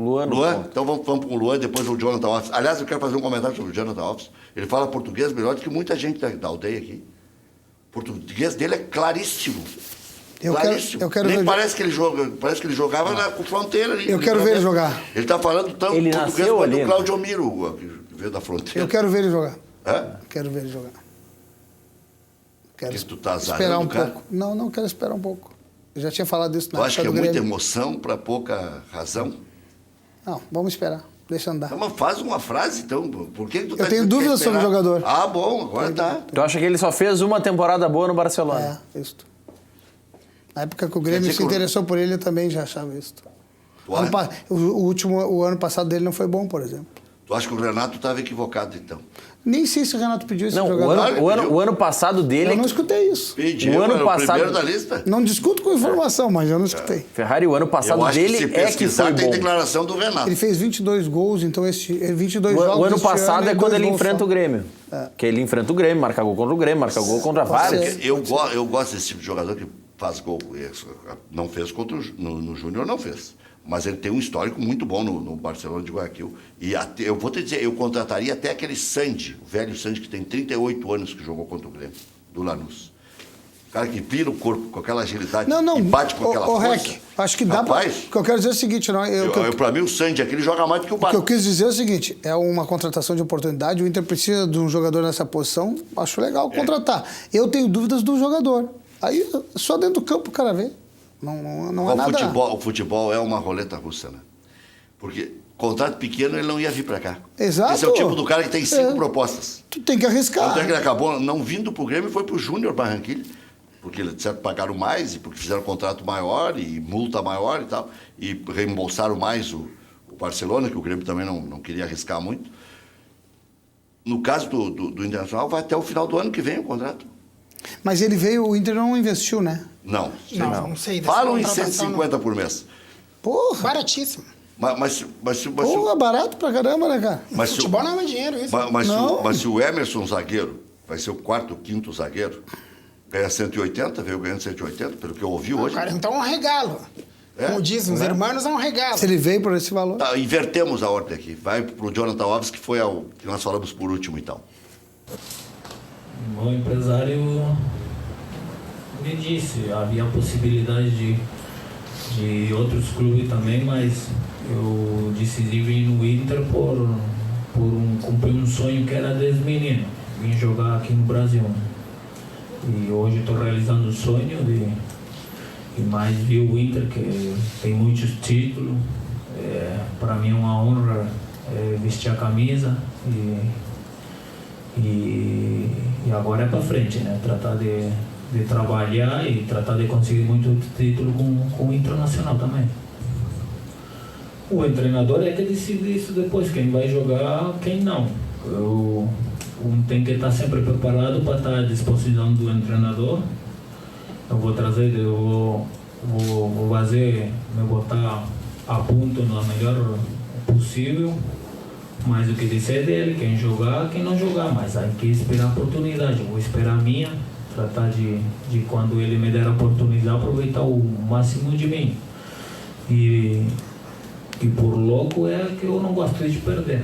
Luan? Então vamos para o Luan, depois o Jonathan Alves. Aliás, eu quero fazer um comentário sobre o Jonathan Alves. Ele fala português melhor do que muita gente da aldeia aqui. O português dele é claríssimo. Eu quero Nem ver... parece que ele jogava na fronteira ali. Eu quero ver ele jogar. Ele está falando tanto ele português quanto o Claudio Miro, que veio da fronteira. Eu quero ver ele jogar. É? Quero ver ele jogar. Quero tu tá esperar um cara? pouco. Não, quero esperar um pouco. Eu já tinha falado isso na época do Grêmio. Tu acha que é muita Grêmio. emoção para pouca razão? Não, vamos esperar. Deixa andar. Não, mas faz uma frase, então. Por que tu tá Eu tenho dúvidas sobre o jogador. Ah, bom, agora tá. Tu acha que ele só fez uma temporada boa no Barcelona? Isso. Na época que o Grêmio se interessou por ele, eu também já achava isso. O ano passado dele não foi bom, por exemplo. Tu acha que o Renato estava equivocado, então? Nem sei se o Renato pediu esse Não, jogador. o ano passado dele... Eu não escutei isso. Pediu, o ano era passado... o primeiro da lista. Não discuto com informação, mas eu não escutei. Ferrari, o ano passado Eu acho dele que se é que pesquisar, foi tem bom. declaração do Renato. Ele fez 22 gols, então 22 jogos O ano este passado ano é quando dois ele gols enfrenta só. o Grêmio. Que ele enfrenta o Grêmio, marca gol contra o Grêmio, marca gol contra vários. Eu gosto desse tipo de jogador que faz gol. Não fez contra no Júnior, não fez. Mas ele tem um histórico muito bom no Barcelona de Guayaquil. E eu vou te dizer, eu contrataria até aquele Sandy, o velho Sandy, que tem 38 anos que jogou contra o Grêmio, do Lanús. O cara que vira o corpo com aquela agilidade e bate com aquela força. Rec, acho que dá pra... O que eu quero dizer é o seguinte... Para mim, o Sandy aqui, ele joga mais do que o O Bato. que eu quis dizer é o seguinte, é uma contratação de oportunidade, o Inter precisa de um jogador nessa posição, acho legal contratar. Eu tenho dúvidas do jogador. Aí, só dentro do campo o cara vê. Não é nada... O futebol é uma roleta russa, né? Porque contrato pequeno, ele não ia vir para cá. Exato. Esse é o tipo do cara que tem 5 propostas. Tu tem que arriscar. Tanto é que ele acabou não vindo para o Grêmio e foi para o Júnior Barranquilla. Porque eles disseram que pagaram mais e porque fizeram contrato maior e multa maior e tal. E reembolsaram mais o Barcelona, que o Grêmio também não queria arriscar muito. No caso do Internacional, vai até o final do ano que vem o contrato. Mas ele veio, o Inter não investiu, né? Não. Não sei. dessa Falam em contratação, 150 por mês. Porra! Baratíssimo. Mas Porra, barato pra caramba, né, cara? Mas Futebol não é dinheiro, isso. Mas se o Emerson zagueiro vai ser o quarto, quinto zagueiro, ganha 180, veio ganhando 180, pelo que eu ouvi hoje. Cara, então é um regalo. Como dizem os irmãos, é um regalo. Se ele veio por esse valor. Tá, invertemos a ordem aqui. Vai pro Jonathan Alves, que foi o que nós falamos por último, então. O empresário me disse, havia a possibilidade de outros clubes também, mas eu decidi vir no Inter por cumprir um sonho que era desde menino, vim jogar aqui no Brasil. E hoje estou realizando o sonho de mais ver o Inter, que tem muitos títulos. Para mim é uma honra vestir a camisa e agora é para frente, né? Tratar de trabalhar e tratar de conseguir muito título com o Internacional também. O treinador é que decide isso depois, quem vai jogar, quem não. tem que estar sempre preparado para estar à disposição do treinador. Eu vou fazer, me botar a ponto no melhor possível, mas o que dizer dele, quem jogar, quem não jogar, mas hay que esperar a oportunidade. Eu vou esperar a minha, tratar de quando ele me der a oportunidade, aproveitar o máximo de mim. E por louco é que eu não gosto de perder.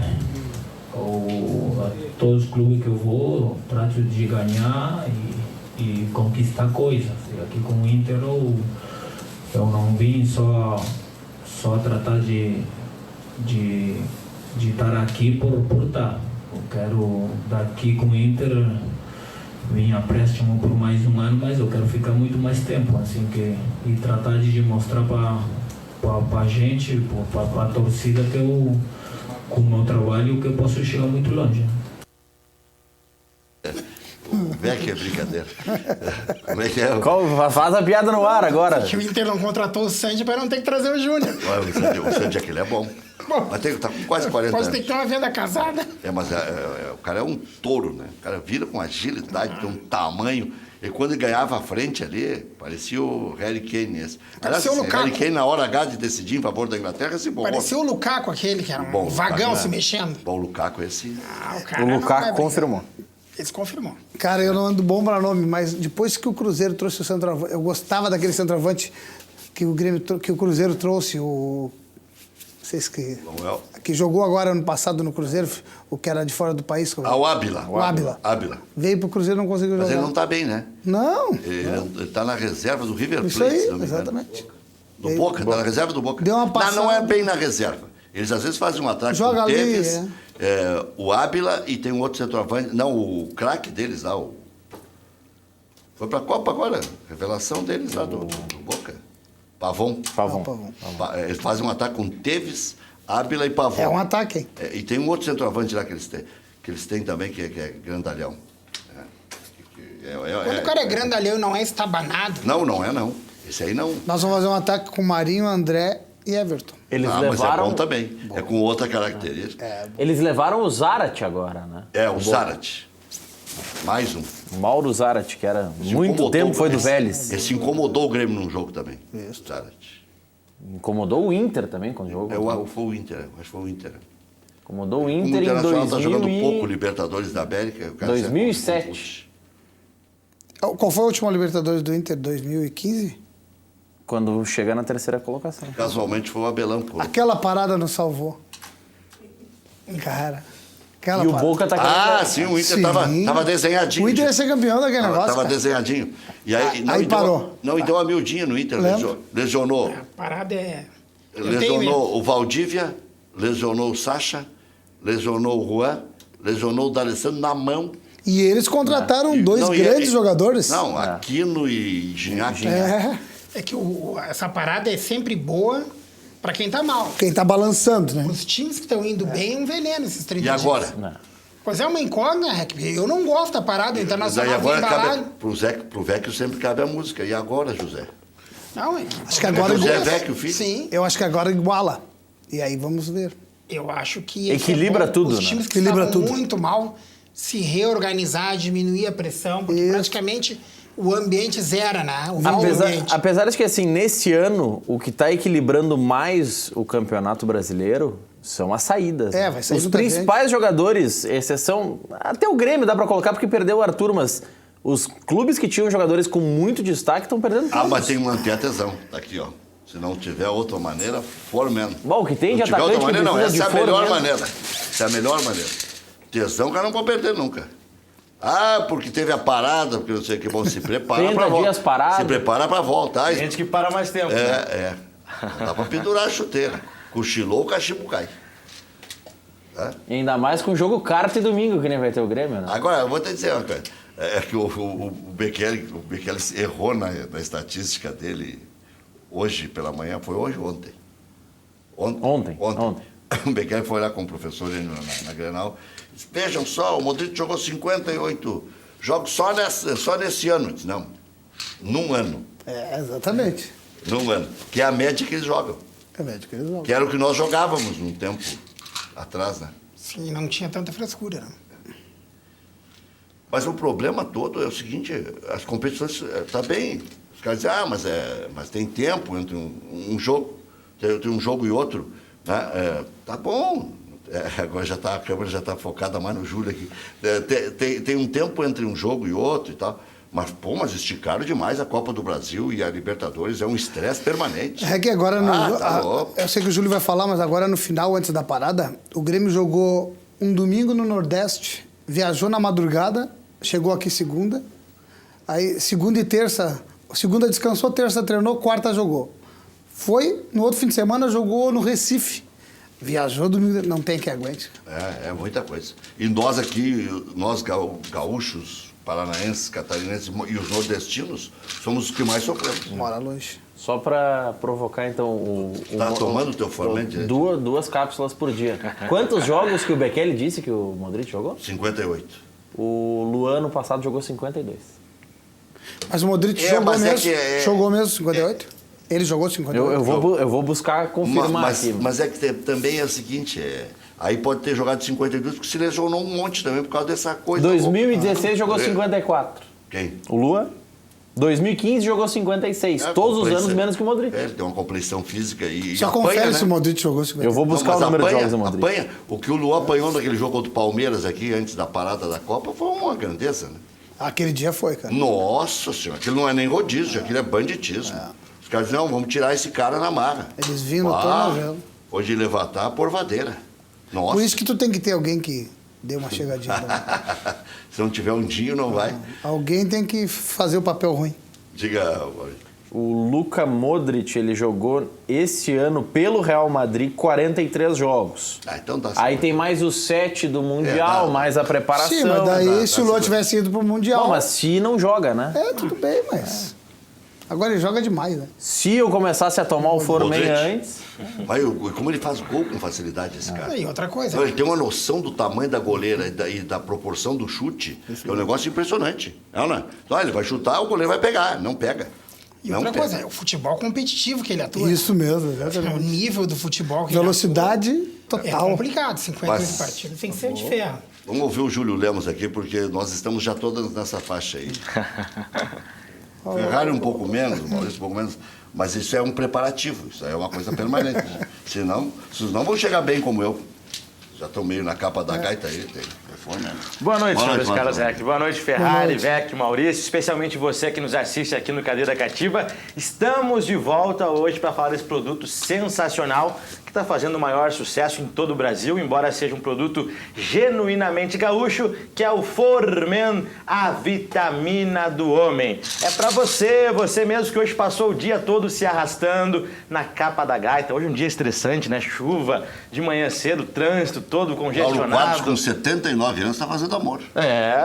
Todos os clubes que eu vou, trato de ganhar e conquistar coisas. E aqui com o Inter eu não vim só tratar de estar aqui por estar. Eu quero daqui com o Inter vim a préstimo por mais um ano, mas eu quero ficar muito mais tempo, assim e tratar de mostrar para a gente, para a torcida que eu, com o meu trabalho, que eu posso chegar muito longe. Como é que é brincadeira? Como é que é? Faz a piada no ar agora. Que o Inter não contratou o Sandy para não ter que trazer o Júnior. O Sandy aquele é bom. Mas tá com quase 40 Pode anos. ter que ter uma venda casada. Mas o cara é um touro, né? O cara vira com agilidade, tem um tamanho. E quando ele ganhava a frente ali, parecia o Harry Kane esse. Aliás, Parecia o Lukaku. Harry Kane, na hora H de decidir em favor da Inglaterra, se borrou. Parecia o Lukaku aquele, que era um vagão se mexendo. Bom, o Lukaku esse... O Lukaku confirmou. Esse confirmou. Cara, eu não ando bom para nome, mas depois que o Cruzeiro trouxe o centroavante, eu gostava daquele centroavante que o Cruzeiro trouxe, vocês que jogou agora ano passado no Cruzeiro, o que era de fora do país. O Ábila. O Ábila. Ábila. Veio pro Cruzeiro e não conseguiu jogar. Mas ele não tá bem, né? Não. Ele tá na reserva do River Plate. Isso aí, se não me engano. exatamente. Do Boca, tá na reserva do Boca. Deu uma passada. Não é bem na reserva. Eles às vezes fazem um ataque Joga com o ali, Tevez, o Ábila e tem um outro centroavante. Não, o craque deles lá, foi pra Copa agora. Revelação deles lá do Boca. Pavon. Eles fazem um ataque com Tevez, Ábila e Pavon. É um ataque, hein? E tem um outro centroavante lá que eles têm também, que é grandalhão. Quando o cara é grandalhão e não é estabanado. Não é. Esse aí não. Nós vamos fazer um ataque com Marinho, André e Everton. Eles Mas é levaram. bom também. Bom. É com outra característica. Eles levaram o Zarat agora, né? O Zarat. Mais um. O Mauro Zarat, que era Se muito incomodou, tempo foi do esse- Vélez. Esse incomodou o Grêmio num jogo também. Isso. Zarat. Incomodou o Inter também quando jogou. Foi o Inter, acho que foi o Inter. Incomodou o Como o Inter em Internacional está jogando 2000 pouco Libertadores da América. o cara 2007. Qual foi a última Libertadores do Inter? 2015? Quando chega na terceira colocação. Casualmente foi o Abelão. Pô. Aquela parada nos salvou. Cara. Aquela E o parada. Boca tá querendo. Sim, o Inter Sim. tava desenhadinho. O Inter ia ser campeão daquele negócio. Tava cara. desenhadinho. E aí, Aí parou. E deu uma miudinha no Inter. Lembra? Lesionou. A parada é. Eu tenho medo. Lesionou o Valdívia, lesionou o Sacha, lesionou o Juan, lesionou o D'Alessandro na mão. E eles contrataram dois Não, grandes jogadores. Não, Aquino e Gignac. É que essa parada é sempre boa pra quem tá mal. Quem tá balançando, né? Os times que estão indo bem é um veneno esses 30 E agora? dias. Pois é uma incógnita, eu não gosto da parada. O Daí Internacional vem agora embalado. cabe, pro Vecchio sempre cabe a música. E agora, José? Não, é que... Acho que agora José iguala. Vecchio, filho? Sim, Eu acho que agora iguala. E aí vamos ver. eu acho que... Equilibra tudo, Os né? times que Equilibra estavam tudo. muito mal, se reorganizar, diminuir a pressão, porque Isso. praticamente o ambiente zera, né? O mau ambiente. Apesar de que, assim, nesse ano, o que está equilibrando mais o Campeonato Brasileiro são as saídas. Vai sair Os muita principais jogadores, exceção... Até o Grêmio dá para colocar porque perdeu o Arthur, mas os clubes que tinham jogadores com muito destaque estão perdendo todos. Mas tem que manter a tesão. Tá aqui, ó. Se não tiver outra maneira, for mesmo. Bom, o que tem de Se tiver atacante outra maneira, que não. precisa Essa é de a melhor foro maneira. Essa é a melhor maneira. Tesão, o cara não pode perder nunca. Porque teve a parada, porque não sei o que, bom, se prepara 30 pra volta. dias parado. Se prepara pra volta. Tem gente que para mais tempo. Não dá pra pendurar a chuteira. Cochilou, o cachimbo cai. E ainda mais com jogo quarta e domingo, que nem vai ter o Grêmio, né? Agora, eu vou te dizer uma coisa. É que o Bekele errou na estatística dele hoje pela manhã. Foi hoje ou ontem? Ontem. O Bekele foi lá com o professor na Grenal. Disse, vejam só, o Modric jogou 58 jogos só nesse ano. Disse, não, num ano. Exatamente. Num ano. Que é a média que eles jogam. É médico que eles jogam. Que era o que nós jogávamos um tempo atrás, né? Sim, não tinha tanta frescura, não. Mas o problema todo é o seguinte, as competições tá bem. Os caras dizem, mas tem tempo entre um jogo, tem um jogo e outro. Né? Tá bom. Agora a câmera já está focada mais no Júlio aqui. Tem um tempo entre um jogo e outro e tal. Mas esticaram demais a Copa do Brasil e a Libertadores. É um estresse permanente. É que agora... eu sei que o Júlio vai falar, mas agora no final, antes da parada, o Grêmio jogou um domingo no Nordeste, viajou na madrugada, chegou aqui segunda. Aí segunda e terça... Segunda descansou, terça treinou, quarta jogou. Foi, no outro fim de semana, jogou no Recife. Viajou domingo, não tem que aguente. É muita coisa. E nós aqui, nós gaúchos, paranaenses, catarinenses e os nordestinos, somos os que mais sofremos. Mora longe. Só para provocar, então... Tá tomando o teu Formente? Duas cápsulas por dia. Quantos jogos que o Bekele disse que o Modric jogou? 58. O Luan, no passado, jogou 52. Mas o Modric jogou mesmo 58? Ele jogou 58? Eu vou buscar confirmar aqui. Mas é que também é o seguinte, aí pode ter jogado 52, porque se lesionou um monte também por causa dessa coisa. 2016 jogou 54. Quem? O Luan. 2015 jogou 56. Todos os anos menos que o Modric. Ele tem uma compreensão física e só apanha, confere né? se o Modric jogou 56. Eu vou buscar o número de jogos do Modric. Apanha. O que o Luan apanhou naquele jogo contra o Palmeiras aqui, antes da parada da Copa, foi uma grandeza, né? Aquele dia foi, cara. Nossa Senhora, aquilo não é nem rodízio, aquilo é banditismo. Os caras dizem, não, vamos tirar esse cara na marra. Eles vinham no tornozelo. Hoje levantar a porvadeira. Nossa. Por isso que tu tem que ter alguém que dê uma chegadinha. Se não tiver um dia, não vai. Alguém tem que fazer o papel ruim. Diga... O Luka Modric, ele jogou esse ano pelo Real Madrid 43 jogos. Então tá. Aí tem mais os 7 do Mundial, mais a preparação. Sim, mas daí se o Luan tivesse ido pro Mundial... Bom, mas se não joga, né? Tudo bem, mas... Agora ele joga demais, né? Se eu começasse a tomar o Formen antes... Mas como ele faz gol com facilidade, esse cara. E outra coisa... Ele tem uma noção do tamanho da goleira e da proporção do chute. É um negócio impressionante. Não, né? Então ele vai chutar, o goleiro vai pegar. Não pega. E outra coisa, é o futebol competitivo que ele atua. Isso mesmo, exatamente. O nível do futebol que Velocidade ele atua total. É complicado, 58 partidas. Tem que ser de ferro. Vamos ouvir o Júlio Lemos aqui, porque nós estamos já todos nessa faixa aí. Ferrari um pouco menos, Maurício um pouco menos, mas isso é um preparativo, isso é uma coisa permanente. Senão vão chegar bem como eu. Já estão meio na capa da gaita aí, tem telefone, né? Boa noite, senhores Carlos Zec. Boa noite, Ferrari, Vec, Maurício, especialmente você que nos assiste aqui no Cadeira Cativa. Estamos de volta hoje para falar desse produto sensacional que está fazendo o maior sucesso em todo o Brasil, embora seja um produto genuinamente gaúcho, que é o Formen, a vitamina do homem. É para você mesmo que hoje passou o dia todo se arrastando na capa da gaita. Hoje é um dia estressante, né? Chuva, de manhã cedo, trânsito todo congestionado. Paulo Quadros, com 79 anos, está fazendo amor.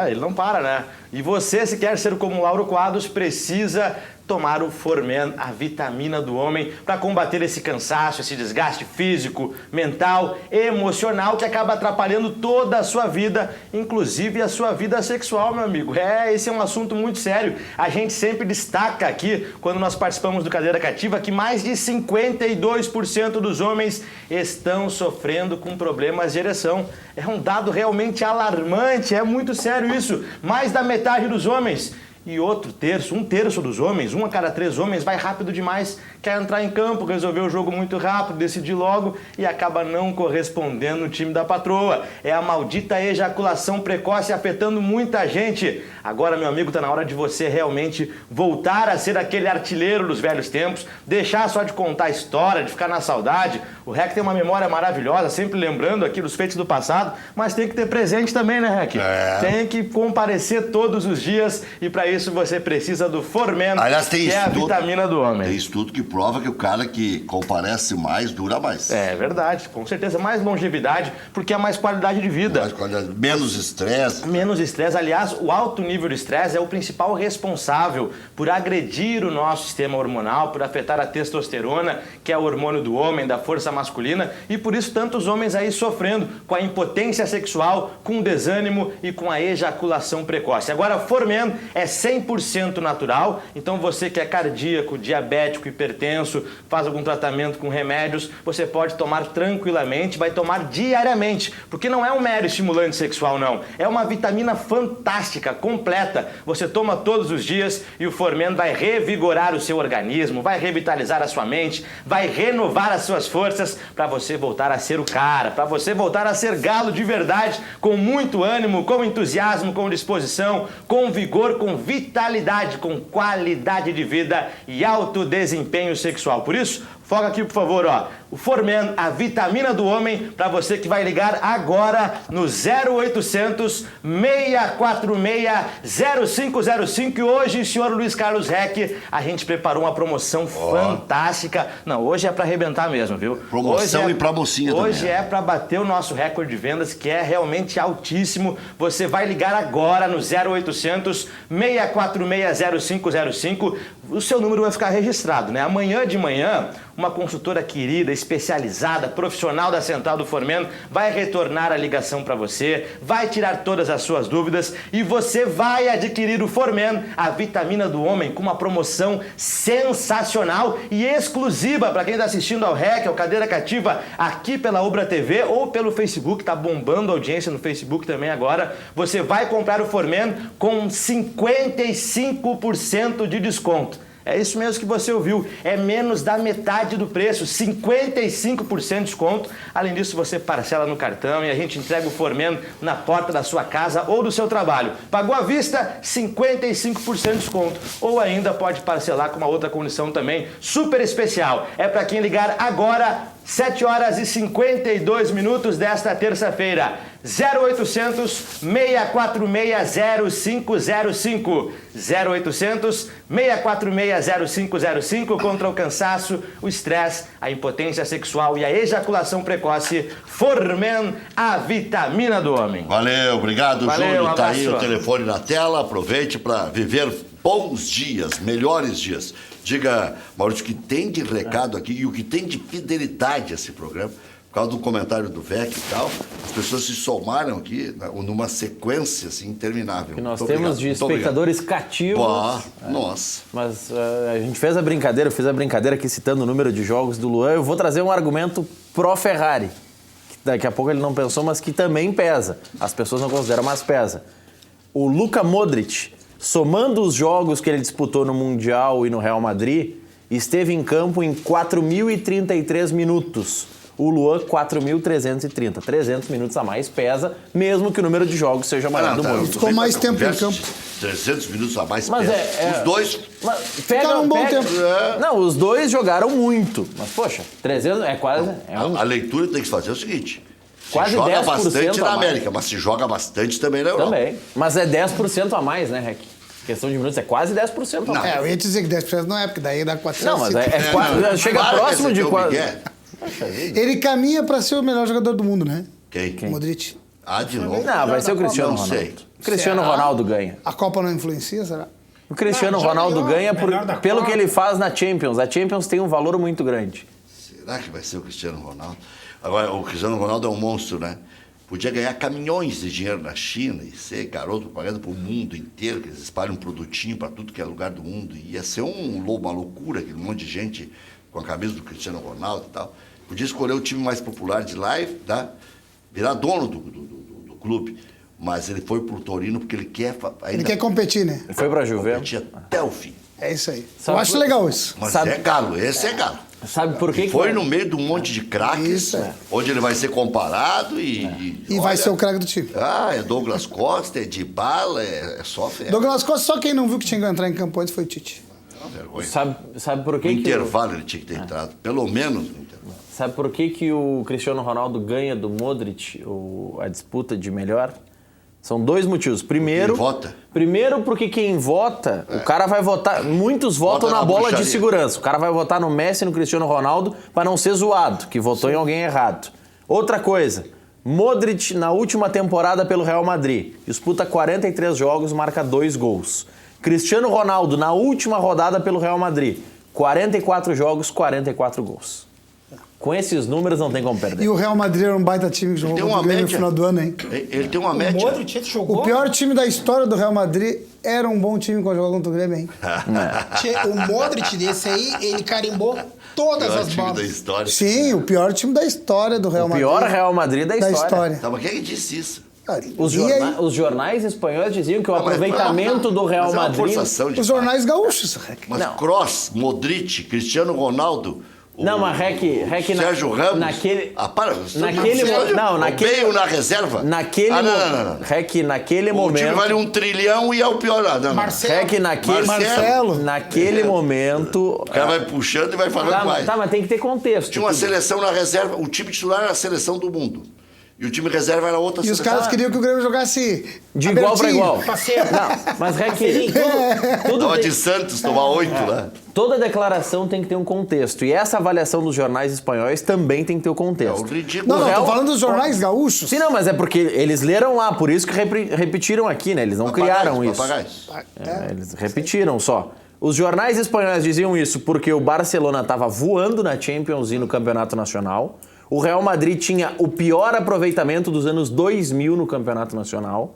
Ele não para, né? E você, se quer ser como Lauro Quadros, precisa tomar o Formen, a vitamina do homem, para combater esse cansaço, esse desgaste físico, mental, emocional, que acaba atrapalhando toda a sua vida, inclusive a sua vida sexual, meu amigo. Esse é um assunto muito sério. A gente sempre destaca aqui, quando nós participamos do Cadeira Cativa, que mais de 52% dos homens estão sofrendo com problemas de ereção. É um dado realmente alarmante, é muito sério isso. Mais da metade dos homens. E um terço dos homens, 1 a cada 3 homens, vai rápido demais, quer entrar em campo, resolver o jogo muito rápido, decidir logo e acaba não correspondendo no time da patroa. É a maldita ejaculação precoce afetando muita gente. Agora, meu amigo, tá na hora de você realmente voltar a ser aquele artilheiro dos velhos tempos, deixar só de contar a história, de ficar na saudade. O Rec tem uma memória maravilhosa, sempre lembrando aqui dos feitos do passado, mas tem que ter presente também, né, Rec? Tem que comparecer todos os dias e para isso você precisa do Formen, que é a vitamina do homem. Tem estudo que prova que o cara que comparece mais dura mais. É verdade, com certeza. Mais longevidade, porque é mais qualidade de vida. Mais qualidade, menos estresse. Menos estresse. Aliás, o alto nível de estresse é o principal responsável por agredir o nosso sistema hormonal, por afetar a testosterona, que é o hormônio do homem, da força masculina, e por isso tantos homens aí sofrendo com a impotência sexual, com o desânimo e com a ejaculação precoce. Agora, Formen é 100% natural. Então você que é cardíaco, diabético, hipertenso, faz algum tratamento com remédios, você pode tomar tranquilamente, vai tomar diariamente, porque não é um mero estimulante sexual, não. É uma vitamina fantástica, completa. Você toma todos os dias e o Formen vai revigorar o seu organismo, vai revitalizar a sua mente, vai renovar as suas forças para você voltar a ser o cara, para você voltar a ser galo de verdade, com muito ânimo, com entusiasmo, com disposição, com vigor, com vitalidade, com qualidade de vida e alto desempenho sexual. Por isso, foca aqui, por favor, ó. O Formen, a vitamina do homem, para você que vai ligar agora no 0800 646 0505. E hoje, senhor Luiz Carlos Reck, a gente preparou uma promoção fantástica. Não, hoje é para arrebentar mesmo, viu? Promoção e pra mocinha também. Hoje é para bater o nosso recorde de vendas, que é realmente altíssimo. Você vai ligar agora no 0800 646 0505. O seu número vai ficar registrado, né? Amanhã de manhã, uma consultora querida, especializada, profissional da Central do Formen vai retornar a ligação para você, vai tirar todas as suas dúvidas e você vai adquirir o Formen, a vitamina do homem, com uma promoção sensacional e exclusiva para quem está assistindo ao REC, ao Cadeira Cativa, aqui pela Ubra TV ou pelo Facebook, tá bombando a audiência no Facebook também agora. Você vai comprar o Formen com 55% de desconto. É isso mesmo que você ouviu, é menos da metade do preço, 55% de desconto. Além disso, você parcela no cartão e a gente entrega o Formen na porta da sua casa ou do seu trabalho. Pagou à vista, 55% de desconto. Ou ainda pode parcelar com uma outra condição também, super especial. É para quem ligar agora, 7 horas e 52 minutos desta terça-feira. 0800 646 0505. 0800 646 0505 contra o cansaço, o estresse, a impotência sexual e a ejaculação precoce. Formen, a vitamina do homem. Valeu, obrigado, Valeu, Júlio. Tá aí abraço. o telefone na tela. Aproveite para viver bons dias, melhores dias. Diga, Maurício, o que tem de recado aqui e o que tem de fidelidade a esse programa. Por causa do comentário do VEC e tal, as pessoas se somaram aqui numa sequência assim, interminável. Que nós Muito temos obrigado, de muito espectadores cativos. obrigado. Nossa. Mas a gente fez a brincadeira, eu fiz a brincadeira aqui citando o número de jogos do Luan. Eu vou trazer um argumento pró-Ferrari, que daqui a pouco ele não pensou, mas que também pesa. As pessoas não consideram, mas pesa. O Luka Modric, somando os jogos que ele disputou no Mundial e no Real Madrid, esteve em campo em 4.033 minutos. O Luan, 4.330. 300 minutos a mais pesa, mesmo que o número de jogos seja maior do mundo. Ficou mais tempo em campo. 300 minutos a mais Mas pesa. Os dois... Ficaram um bom tempo. Não, os dois jogaram muito. Mas, poxa, 300 é quase... A leitura tem que se fazer o seguinte. Quase se joga 10% bastante a na mais. América, mas se joga bastante também na Europa. Também. Mas é 10% a mais, né, Rec? Questão de minutos é quase 10% a mais. Eu ia te dizer que 10% não é, porque daí dá 400. Não, mas chega Para, próximo esse de teu quase... Miguel. Ele caminha para ser o melhor jogador do mundo, né? Quem? Modric. Ah, de novo? Não, vai ser o Cristiano Não Ronaldo. sei. O Cristiano Será? Ronaldo ganha. A Copa não influencia, será? O Cristiano Não, já Ronaldo ganhou, ganha melhor da pelo Copa. que ele faz na Champions. A Champions tem um valor muito grande. Será que vai ser o Cristiano Ronaldo? Agora, o Cristiano Ronaldo é um monstro, né? Podia ganhar caminhões de dinheiro na China e ser garoto propaganda para o mundo inteiro, que eles espalham um produtinho para tudo que é lugar do mundo. E ia ser uma loucura, aquele monte de gente com a camisa do Cristiano Ronaldo e tal. Podia escolher o time mais popular de lá e virar dono do clube. Mas ele foi pro Torino porque ele quer... Ele quer competir, né? Ele foi pra Juventus. competir até o fim. É isso aí. Sabe Eu acho por- legal isso. Mas Sabe- é galo, esse é galo. Sabe por que Foi que... no meio de um monte de craques, Isso, é. onde ele vai ser comparado e E vai ser o craque do time. Ah, é Douglas Costa, é Dybala, é só fé. Douglas Costa, só quem não viu que tinha que entrar em campo antes foi o Tite. Vergonha. Sabe por No que que... intervalo ele tinha que ter entrado, pelo menos no intervalo. Sabe por que que o Cristiano Ronaldo ganha do Modric a disputa de melhor? São dois motivos. Primeiro, Ele vota. Primeiro porque quem vota, o cara vai votar, muitos votam Vota na na bola de bruxaria. segurança. O cara vai votar no Messi e no Cristiano Ronaldo para não ser zoado, que votou em alguém errado. Outra coisa, Modric na última temporada pelo Real Madrid, disputa 43 jogos, marca 2 gols. Cristiano Ronaldo na última rodada pelo Real Madrid, 44 jogos, 44 gols. Com esses números não tem como perder. E o Real Madrid era um baita time que jogou Tem contra uma o Grêmio no média. final do ano, hein? Ele tem uma O média. Modric jogou. O pior time da história do Real Madrid era um bom time quando jogou contra o Grêmio, hein? O Modric desse aí, ele carimbou todas Pior as time da bolas. história. Sim, o pior time da história do Real O Madrid. pior Real Madrid da história. Tá, mas quem é que disse isso? Os jornais espanhóis diziam que o Não, mas- aproveitamento do Real mas é uma Madrid... forçação de Os jornais gaúchos. Mas Não. Kroos, Modric, Cristiano Ronaldo... Não, mas Rec Sérgio Ramos... naquele... para, naquele naquele... Bale na reserva? Naquele... não. Rec, naquele O time momento... vale 1 trilhão e é o pior. Não. Marcelo. Rec, naquele... Marcelo. Naquele momento... O cara vai puxando e vai falando mais. Tá, mas tem que ter contexto. Tinha uma seleção na reserva, o time titular era a seleção do mundo. E o time reserva era outra E os seleção. caras queriam que o Grêmio jogasse De igual para abertinho. igual. Parceiro. Não, mas Rec, tudo Tava tem- de Santos, tomar 8 lá. toda declaração tem que ter um contexto. E essa avaliação dos jornais espanhóis também tem que ter o É o contexto. ridículo. Não, Real- tô falando dos jornais gaúchos. Sim, não, mas é porque eles leram lá, por isso que repetiram aqui, né? Eles não criaram isso. Papagaios. Eles repetiram só. Os jornais espanhóis diziam isso porque o Barcelona estava voando na Champions e no Campeonato Nacional. O Real Madrid tinha o pior aproveitamento dos anos 2000 no Campeonato Nacional.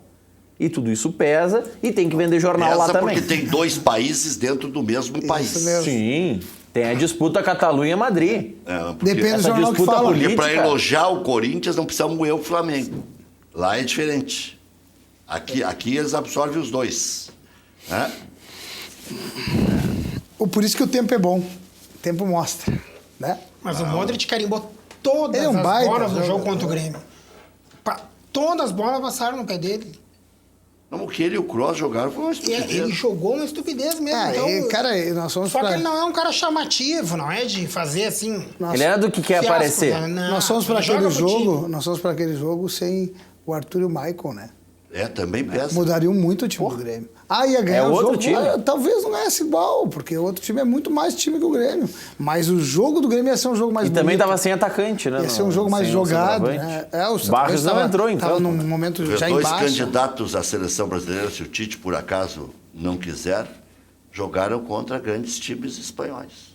E tudo isso pesa e tem que vender jornal lá Essa também. porque tem 2 países dentro do mesmo país. mesmo. Sim, tem a disputa Catalunha-Madrid. É, porque, Depende do essa jornal que disputa fala. política- porque para elogiar o Corinthians não precisa moer o Flamengo. Lá é diferente. Aqui eles absorvem os dois. Né? Por isso que o tempo é bom. O tempo mostra, né? Mas o Modric carimbou todas Ele é um as baita bolas do jogo jogador. contra o Grêmio. Todas as bolas passaram no pé dele. Não, o que ele e o Kroos jogaram foi uma E estupidez. ele jogou uma estupidez mesmo. então, Cara, nós somos só que pra... ele não é um cara chamativo, não é de fazer assim... Nós, Ele era do que quer fiasco, aparecer. né? Não, nós somos para ele joga aquele pro time. jogo. Nós somos para aquele jogo sem o Arthur e o Michael, né? Também pesa. Mudariam muito o time do Grêmio. Ia ganhar É o outro jogo. time. Talvez não ganhasse igual, porque o outro time é muito mais time que o Grêmio. Mas o jogo do Grêmio ia ser um jogo mais E também bonito. estava sem atacante, né? Ia ser um jogo mais Sem o jogado. centroavante. Né? O Barros não entrou, então. Estava num momento Ver já 2 embaixo. candidatos à seleção brasileira, se o Tite por acaso não quiser, jogaram contra grandes times espanhóis.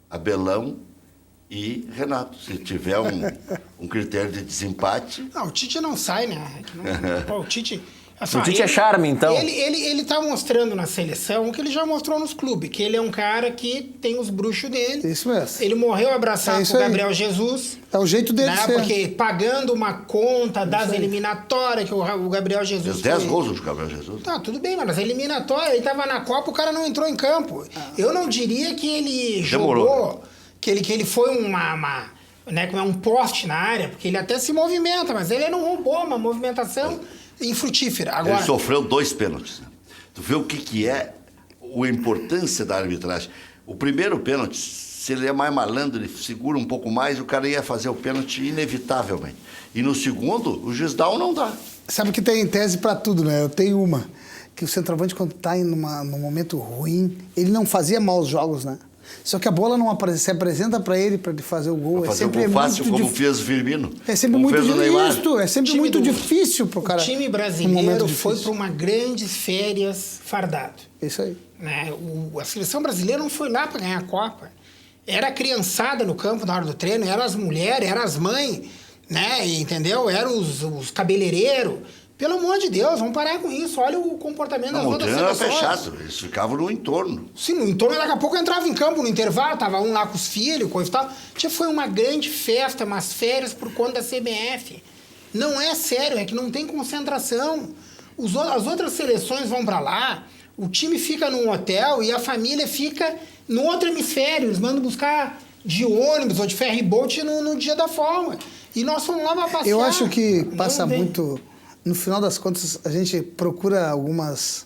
Abelão e Renato. Se tiver um critério de desempate, Não, o Tite não sai, né? Pô, o Tite... assim, O Tite é charme, então. Ele tá mostrando na seleção o que ele já mostrou nos clubes, que ele é um cara que tem os bruxos dele. Isso mesmo. Ele morreu abraçado É isso com o aí. Gabriel Jesus. É o jeito dele Né? ser. Porque pagando uma conta das eliminatórias que o Gabriel Jesus fez 10 foi- gols do Gabriel Jesus. Tá, tudo bem, mas nas eliminatórias, ele tava na Copa, o cara não entrou em campo. Eu não diria que ele Demorou, jogou, que ele foi né, como é um poste na área, porque ele até se movimenta, mas ele não roubou uma movimentação infrutífera. Agora, Ele sofreu 2 pênaltis. Né? Tu vê o que é a importância da arbitragem. O primeiro pênalti, se ele é mais malandro, ele segura um pouco mais, o cara ia fazer o pênalti inevitavelmente. E no segundo, o juiz dá ou não dá. Sabe que tem tese pra tudo, né? Eu tenho uma. Que o centroavante, quando tá num momento ruim, ele não fazia maus jogos, né? Só que a bola não se apresenta pra ele fazer o gol. Pra É fazer sempre o gol fácil, muito como difícil. fez o Firmino. É sempre como muito fez o Neymar. difícil. É sempre time muito do- difícil pro cara. o time num momento brasileiro foi difícil. para uma grandes férias fardado. Isso aí. Né? A seleção brasileira não foi lá para ganhar a Copa. Era a criançada no campo na hora do treino, eram as mulheres, eram as mães, né? Entendeu? Eram os cabeleireiros. Pelo amor de Deus, vamos parar com isso. Olha o comportamento das Não, o outras treino era seleções. fechado, eles ficavam no entorno. Sim, no entorno, daqui a pouco eu entrava em campo no intervalo, tava um lá com os filhos, coisa e tal. Foi uma grande festa, umas férias por conta da CBF. Não é sério, é que não tem concentração. As outras seleções vão para lá, o time fica num hotel e a família fica no outro hemisfério. Eles mandam buscar de ônibus ou de ferry-boat no dia da folga. E nós fomos lá para passear. Eu acho que Não passa vem. muito... No final das contas, a gente procura algumas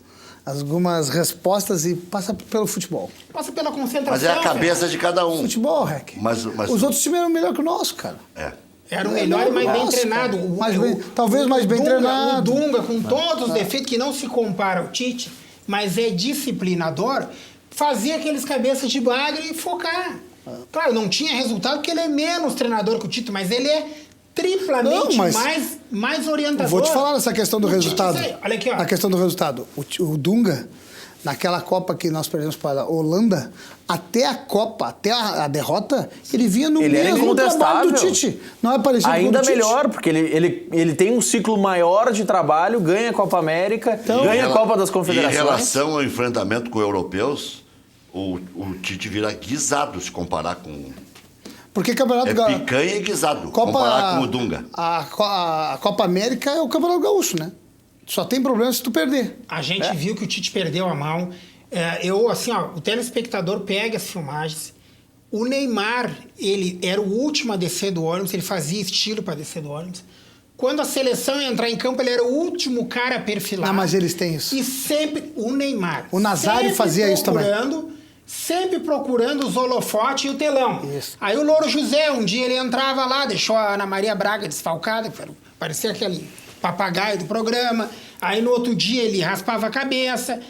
respostas e passa pelo futebol. Passa pela concentração. Mas é a cabeça de cada um. Futebol, Rec. Mas- Os outros times eram melhor que o nosso, cara. É. Era o melhor e mais bem Nossa, treinado. cara. Talvez mais bem Dunga, treinado. O Dunga, com todos os defeitos, que não se compara ao Tite, mas é disciplinador, fazia aqueles cabeças de bagre e focar. Claro, não tinha resultado porque ele é menos treinador que o Tite, mas ele é triplamente Não, mas mais orientador. Vou te falar nessa questão do O Tite, resultado. olha aqui, ó. A questão do resultado. O Dunga, naquela Copa que nós perdemos para a Holanda, até a Copa, até a derrota, ele vinha no Ele era mesmo trabalho do incontestável. Tite. Não é parecido com o Ainda do Tite. melhor, porque ele tem um ciclo maior de trabalho, ganha a Copa América, ganha a Copa das Confederações. Em relação ao enfrentamento com europeus, o Tite vira guisado se comparar com... Porque Campeonato Gaúcho... picanha e guisado, comparar com o Dunga. A Copa América é o Campeonato Gaúcho, né? Só tem problema se tu perder. A gente viu que o Tite perdeu a mão. O telespectador pega as filmagens. O Neymar, ele era o último a descer do ônibus, ele fazia estilo para descer do ônibus. Quando a seleção ia entrar em campo, ele era o último cara a perfilar. Não, mas eles têm isso. E sempre o Neymar. O Nazário fazia isso também. Sempre procurando os holofotes e o telão. Isso. Aí o Louro José, um dia ele entrava lá, deixou a Ana Maria Braga desfalcada, parecia aquele papagaio do programa. Aí no outro dia ele raspava a cabeça.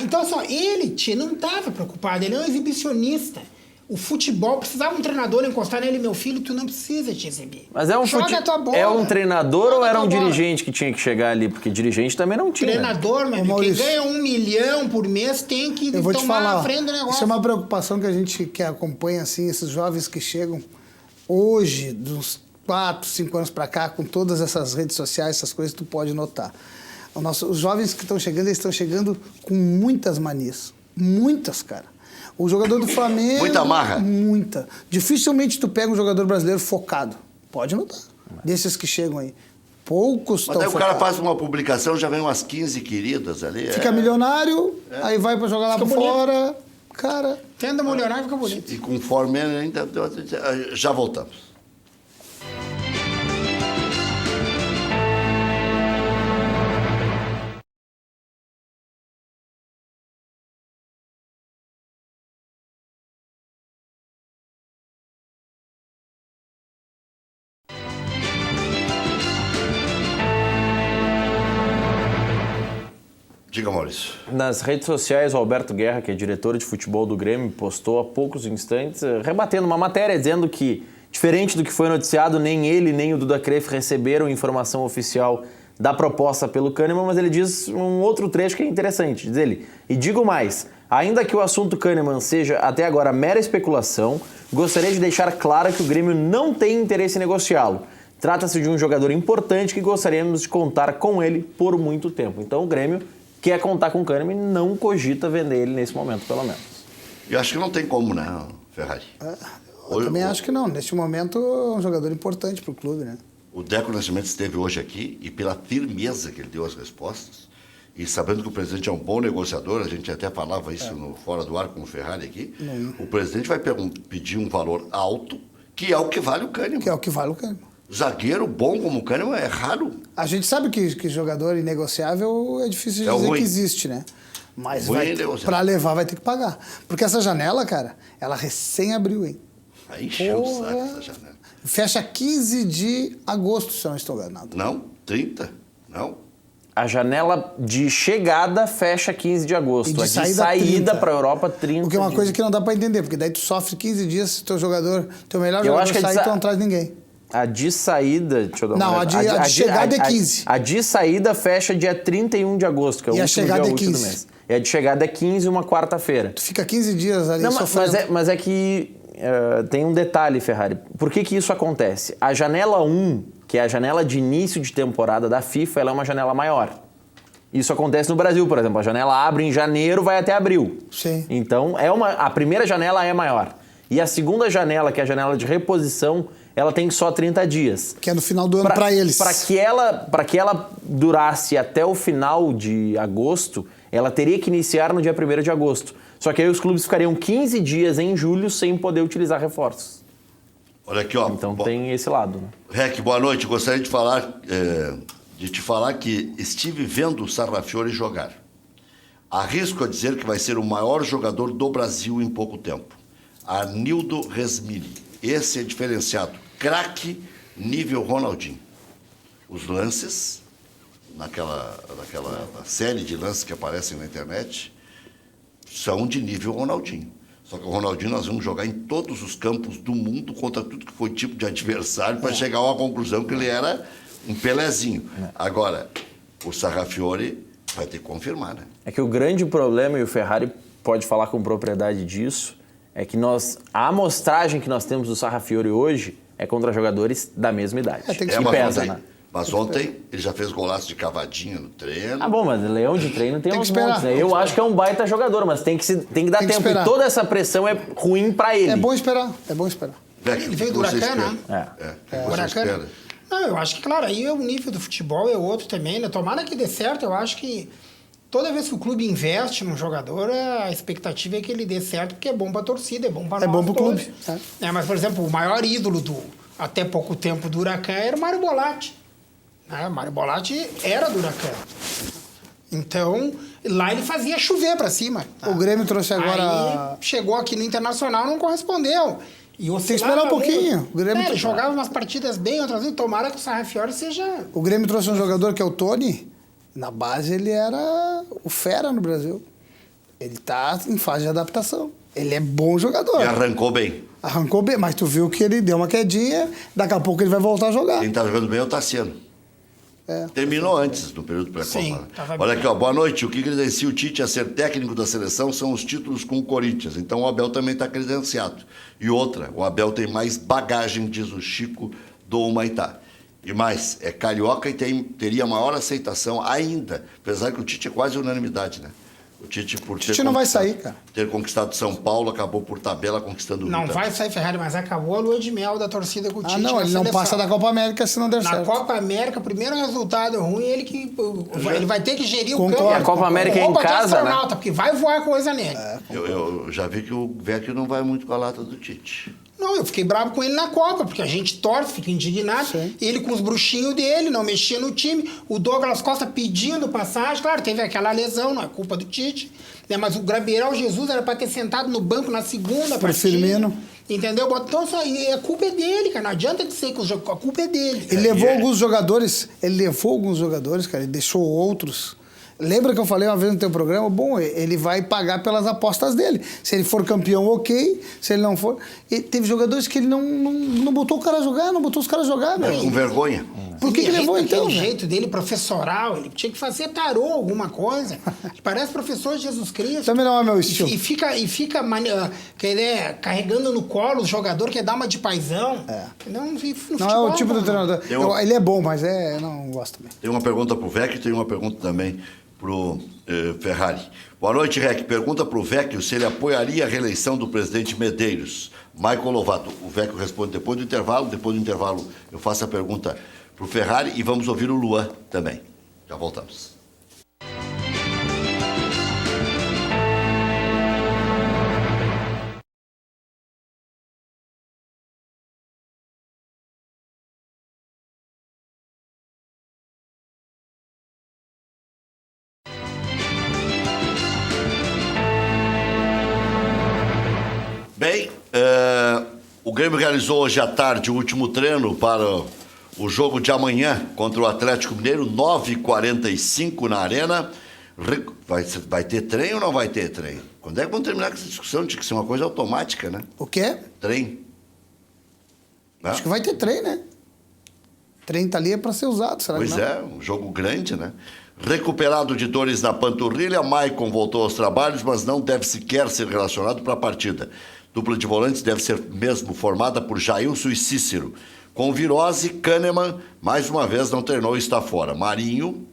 Então, assim, ele não estava preocupado, ele é um exibicionista. O futebol, precisava um treinador encostar nele, meu filho, tu não precisa te exibir. Mas é um Joga a tua bola. É um treinador Joga ou era a tua um bola. dirigente que tinha que chegar ali? Porque dirigente também não tinha. Treinador, meu amigo, quem ganha 1 milhão por mês tem que Eu vou te tomar falar, a frente do negócio. isso é uma preocupação que a gente que acompanha, assim, esses jovens que chegam hoje, dos 4, 5 anos para cá, com todas essas redes sociais, essas coisas, tu pode notar. Os jovens que estão chegando, eles estão chegando com muitas manias. Muitas, cara. O jogador do Flamengo... Muita marra. Muita. Dificilmente tu pega um jogador brasileiro focado. Pode notar. Desses que chegam aí. Poucos Mas estão daí o cara focados. faz uma publicação, já vem umas 15 queridas ali. Fica milionário, aí vai para jogar lá Fica fora. Cara... Tenta melhorar e fica bonito. E conforme ainda... Já voltamos. Diga, Maurício. Nas redes sociais, o Alberto Guerra, que é diretor de futebol do Grêmio, postou há poucos instantes, rebatendo uma matéria, dizendo que, diferente do que foi noticiado, nem ele nem o Duda Cref receberam informação oficial da proposta pelo Kahneman, mas ele diz um outro trecho que é interessante, diz ele, e digo mais, ainda que o assunto Kahneman seja até agora mera especulação, gostaria de deixar claro que o Grêmio não tem interesse em negociá-lo. Trata-se de um jogador importante que gostaríamos de contar com ele por muito tempo. Então o Grêmio quer contar com o Kahneman e não cogita vender ele nesse momento, pelo menos. Eu acho que não tem como, né, Ferrari? Eu também acho que não. Neste momento, é um jogador importante para o clube, né? O Deco Nascimento esteve hoje aqui e pela firmeza que ele deu as respostas, e sabendo que o presidente é um bom negociador, a gente até falava isso no Fora do Ar com o Ferrari aqui, o presidente vai pedir um valor alto, que é o que vale o Kahneman. Que é o que vale o Kahneman. Zagueiro bom como o Kahneman é raro. A gente sabe que jogador inegociável é difícil de dizer ruim. que existe, né? Mas Ruim é negociável. para levar vai ter que pagar. Porque essa janela, cara, ela recém abriu, hein? Aí encheu o saco essa janela. Fecha 15 de agosto, se eu não estou enganado. Não, 30, não. A janela de chegada fecha 15 de agosto. E de a de saída, saída 30. para a Europa, 30 O que é uma de- coisa que não dá para entender, porque daí tu sofre 15 dias se teu melhor Eu jogador acho que sair, tu não traz ninguém. A de saída... Deixa eu dar uma Não, olhada. a de chegada é 15. A de saída fecha dia 31 de agosto, que é o E a último chegada dia é útil do 15. mês. E a de chegada é 15, uma quarta-feira. Tu fica 15 dias ali Não, sofrendo. mas é que tem um detalhe, Ferrari. Por que isso acontece? A janela 1, que é a janela de início de temporada da FIFA, ela é uma janela maior. Isso acontece no Brasil, por exemplo. A janela abre em janeiro, vai até abril. Sim. Então, a primeira janela é maior. E a segunda janela, que é a janela de reposição, ela tem só 30 dias. Que é no final do ano para eles. Para que ela durasse até o final de agosto, ela teria que iniciar no dia 1º de agosto. Só que aí os clubes ficariam 15 dias em julho sem poder utilizar reforços. Olha aqui, ó. Então tem esse lado, né? Rec, boa noite. Gostaria de te falar que estive vendo o Sarrafiore jogar. Arrisco a dizer que vai ser o maior jogador do Brasil em pouco tempo. Arnildo Resmini. Esse é diferenciado. Craque nível Ronaldinho. Os lances, naquela série de lances que aparecem na internet, são de nível Ronaldinho. Só que o Ronaldinho nós vamos jogar em todos os campos do mundo contra tudo que foi tipo de adversário para chegar a uma conclusão que ele era um Pelezinho. Agora, o Sarrafiore vai ter que confirmar, né? É que o grande problema, e o Ferrari pode falar com propriedade disso, é que a amostragem que nós temos do Sarrafiori hoje é contra jogadores da mesma idade. tem que E mas pesa, ontem, né? Mas ontem ele já fez golaço de cavadinha no treino. Ah, bom, mas leão de treino tem que uns esperar, montes, né? tem que Eu esperar. acho que é um baita jogador, mas tem que dar Tem que tempo. esperar. E toda essa pressão é ruim pra ele. É bom esperar, é bom esperar. Vecchio, Ele veio do o que você Huracan, espera? né? O que você Huracan. espera? Não, eu acho que, claro, aí o nível do futebol é outro também, né? Tomara que dê certo, eu acho que toda vez que o clube investe num jogador, a expectativa é que ele dê certo, porque é bom pra torcida, é bom pra É nós bom pro todos. clube, Mas, por exemplo, o maior ídolo até pouco tempo do Huracan era o Mário Bolatti. O Mário Bolatti era do Huracan. Então, lá ele fazia chover pra cima. O Grêmio trouxe agora... Aí chegou aqui no Internacional, não correspondeu. E Tem que esperar um pouquinho. O Grêmio ele jogava umas partidas bem, outras vezes. Tomara que o Sarrafiori seja... O Grêmio trouxe um jogador que é o Tony. Na base ele era o fera no Brasil. Ele tá em fase de adaptação. Ele é bom jogador. E arrancou bem. Arrancou bem, mas tu viu que ele deu uma quedinha, daqui a pouco ele vai voltar a jogar. Quem tá jogando bem é o Tassiano. Terminou antes do período pré-copa. Sim, né? tava Olha bem. aqui, ó, boa noite. O que credencia o Tite a ser técnico da seleção são os títulos com o Corinthians. Então o Abel também está credenciado. E outra, o Abel tem mais bagagem, diz o Chico do Humaitá. E mais, é carioca e teria maior aceitação ainda, apesar que o Tite é quase unanimidade, né? O Tite, por ter não vai conquistado- sair, cara. ter conquistado São Paulo, acabou por tabela conquistando o Não Rio vai também. sair Ferrari, mas acabou a lua de mel da torcida com o Tite. Ah, não, na ele não seleção. passa da Copa América se não der Na certo. Copa América, o primeiro resultado ruim, ele vai ter que gerir Concordo. o campo. E a Copa América é em Roupa de casa, astronauta, porque vai voar coisa nele. Eu já vi que o Vecchio não vai muito com a lata do Tite. Não, eu fiquei bravo com ele na Copa, porque a gente torce, fica indignado. Sim. Ele com os bruxinhos dele, não mexia no time. O Douglas Costa pedindo passagem. Claro, teve aquela lesão, não é culpa do Tite. Né? Mas o Gabriel Jesus era para ter sentado no banco na segunda Pro partida. Firmino. Entendeu? Então, isso aí, a culpa é dele, cara. Não adianta dizer que a culpa é dele. Ele levou alguns jogadores, cara, ele deixou outros. Lembra que eu falei uma vez no teu programa? Bom, ele vai pagar pelas apostas dele. Se ele for campeão, ok. Se ele não for... E teve jogadores que ele não botou o cara a jogar, não botou os caras a jogar, Com velho. vergonha. Por que levou então, Aquele velho? jeito dele professoral, ele tinha que fazer tarô, alguma coisa. Ele parece professor de Jesus Cristo. Também não é meu estilo. E fica carregando no colo o jogador, quer dar uma de paizão. Não é o tipo do treinador. Tem um- Ele é bom, mas eu não gosto também. Tem uma pergunta pro Vecchio e tem uma pergunta também pro Ferrari. Boa noite, Rec. Pergunta pro Vecchio se ele apoiaria a reeleição do presidente Medeiros. Michael Lovato. O Vecchio responde depois do intervalo. Depois do intervalo eu faço a pergunta pro Ferrari e vamos ouvir o Luan também. Já voltamos. Bem, o Grêmio realizou hoje à tarde o último treino para o jogo de amanhã contra o Atlético Mineiro, 9h45 na Arena. Vai ter trem ou não vai ter trem? Quando é que vamos terminar com essa discussão? Tinha que ser uma coisa automática, né? O quê? Trem. Né? Acho que vai ter trem, né? Trem tá ali é pra ser usado, será Pois que não? é, um jogo grande, né? Recuperado de dores na panturrilha, Maicon voltou aos trabalhos, mas não deve sequer ser relacionado para a partida. Dupla de volantes deve ser mesmo formada por Jailson e Cícero. Com virose, Kahneman, mais uma vez, não treinou e está fora. Marinho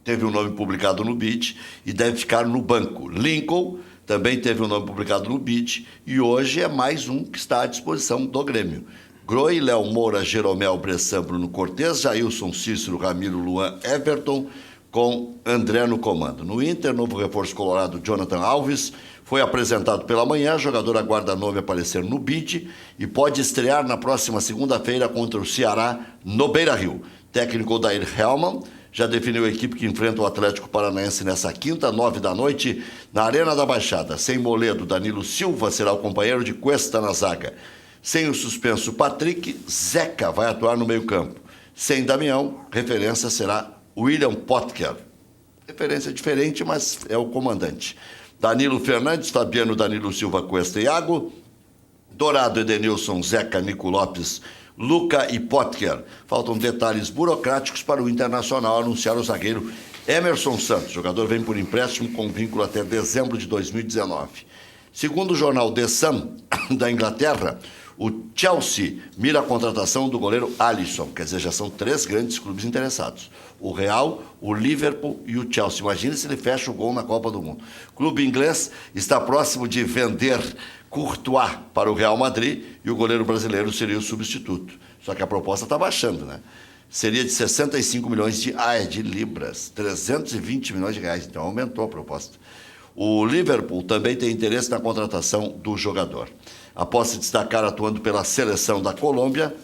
teve um nome publicado no BID e deve ficar no banco. Lincoln também teve um nome publicado no BID e hoje é mais um que está à disposição do Grêmio. Groi, Léo Moura, Jeromel, Bressan, Bruno Cortes, Jailson, Cícero, Ramiro, Luan, Everton, com André no comando. No Inter, novo reforço colorado, Jonathan Alves, foi apresentado pela manhã, o jogador aguarda nome aparecer no BID e pode estrear na próxima segunda-feira contra o Ceará, no Beira-Rio. Técnico Odair Hellmann já definiu a equipe que enfrenta o Atlético Paranaense nessa quinta, 9h, na Arena da Baixada. Sem Moledo, Danilo Silva será o companheiro de Cuesta na zaga. Sem o suspenso Patrick, Zeca vai atuar no meio-campo. Sem Damião, referência será William Potker. Referência diferente, mas é o comandante. Danilo Fernandes, Fabiano, Danilo Silva, Cuesta e Iago. Dourado, Edenilson, Zeca, Nico Lopes, Luca e Potker. Faltam detalhes burocráticos para o Internacional anunciar o zagueiro Emerson Santos, jogador vem por empréstimo com vínculo até dezembro de 2019. Segundo o jornal The Sun, da Inglaterra, o Chelsea mira a contratação do goleiro Alisson. Quer dizer, já são 3 grandes clubes interessados. O Real, o Liverpool e o Chelsea. Imagina se ele fecha o gol na Copa do Mundo. O clube inglês está próximo de vender Courtois para o Real Madrid e o goleiro brasileiro seria o substituto. Só que a proposta está baixando, né? Seria de 65 milhões de libras, 320 milhões de reais. Então aumentou a proposta. O Liverpool também tem interesse na contratação do jogador. Após se destacar atuando pela seleção da Colômbia,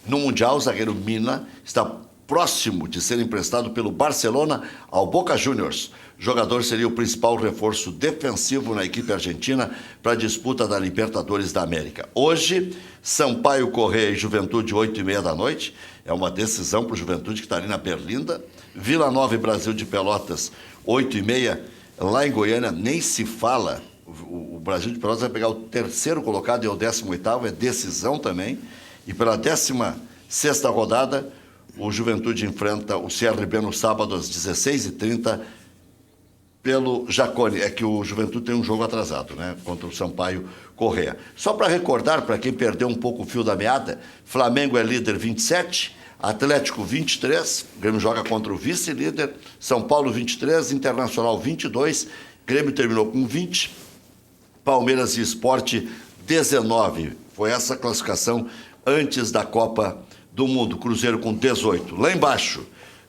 no Mundial, o zagueiro Mina está próximo de ser emprestado pelo Barcelona ao Boca Juniors. O jogador seria o principal reforço defensivo na equipe argentina para a disputa da Libertadores da América. Hoje, Sampaio Corrêa e Juventude, 8h30 da noite. É uma decisão para o Juventude que está ali na Berlinda. Vila Nova e Brasil de Pelotas, 8h30. Lá em Goiânia, nem se fala. O Brasil de Pelotas vai pegar o 3º colocado e o 18º, é decisão também. E pela 16ª rodada, o Juventude enfrenta o CRB no sábado às 16h30 pelo Jacone. É que o Juventude tem um jogo atrasado, né? Contra o Sampaio Corrêa. Só para recordar, para quem perdeu um pouco o fio da meada, Flamengo é líder 27, Atlético 23, o Grêmio joga contra o vice-líder, São Paulo 23, Internacional 22, Grêmio terminou com 20, Palmeiras e Sport 19. Foi essa a classificação antes da Copa do Mundo. Cruzeiro com 18. Lá embaixo,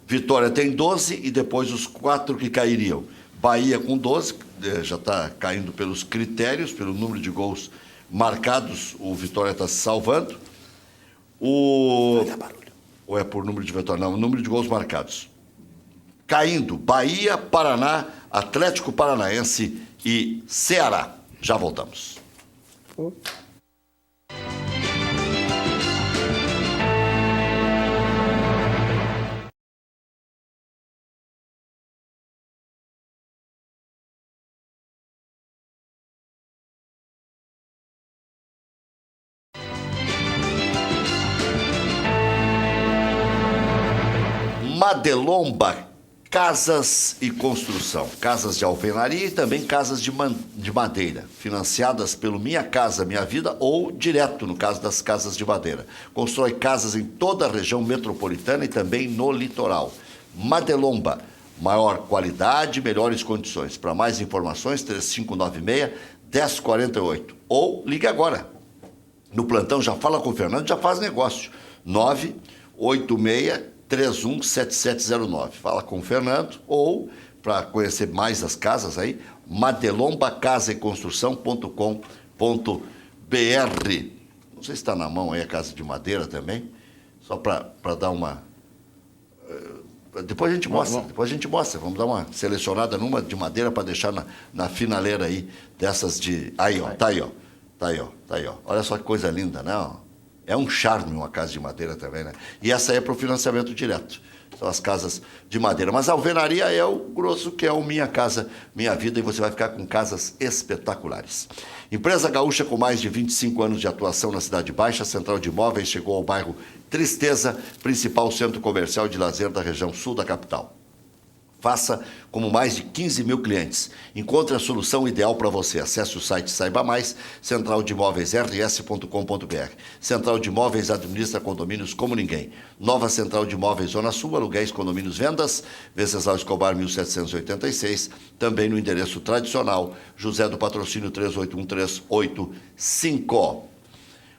Vitória tem 12 e depois os 4 que cairiam. Bahia com 12, já está caindo pelos critérios, pelo número de gols marcados, o Vitória está se salvando. Ou é por número de vitórias? Não, número de gols marcados. Caindo, Bahia, Paraná, Atlético Paranaense e Ceará. Já voltamos. Madelomba Casas e Construção, casas de alvenaria e também casas de madeira, financiadas pelo Minha Casa Minha Vida ou direto, no caso das casas de madeira. Constrói casas em toda a região metropolitana e também no litoral. Madelomba, maior qualidade, melhores condições. Para mais informações, 3596-1048. Ou ligue agora. No plantão, já fala com o Fernando, já faz negócio. 986-317709. Fala com o Fernando, ou, para conhecer mais as casas aí, madelombacasaeconstrução.com.br. Não sei se está na mão aí a casa de madeira também, só para dar uma... Depois a gente mostra, vamos dar uma selecionada numa de madeira para deixar na finaleira aí, dessas de... Aí, ó, tá aí, ó. Olha só que coisa linda, né? É um charme uma casa de madeira também, né? E essa é para o financiamento direto. São as casas de madeira. Mas a alvenaria é o grosso, que é o Minha Casa Minha Vida, e você vai ficar com casas espetaculares. Empresa gaúcha com mais de 25 anos de atuação na Cidade Baixa, Central de Imóveis chegou ao bairro Tristeza, principal centro comercial de lazer da região sul da capital. Faça como mais de 15 mil clientes. Encontre a solução ideal para você. Acesse o site Saiba Mais, centraldemóveisrs.com.br. Central de Imóveis administra condomínios como ninguém. Nova Central de Imóveis Zona Sul, aluguéis, condomínios, vendas, Venceslau Escobar 1786, também no endereço tradicional, José do Patrocínio 381385.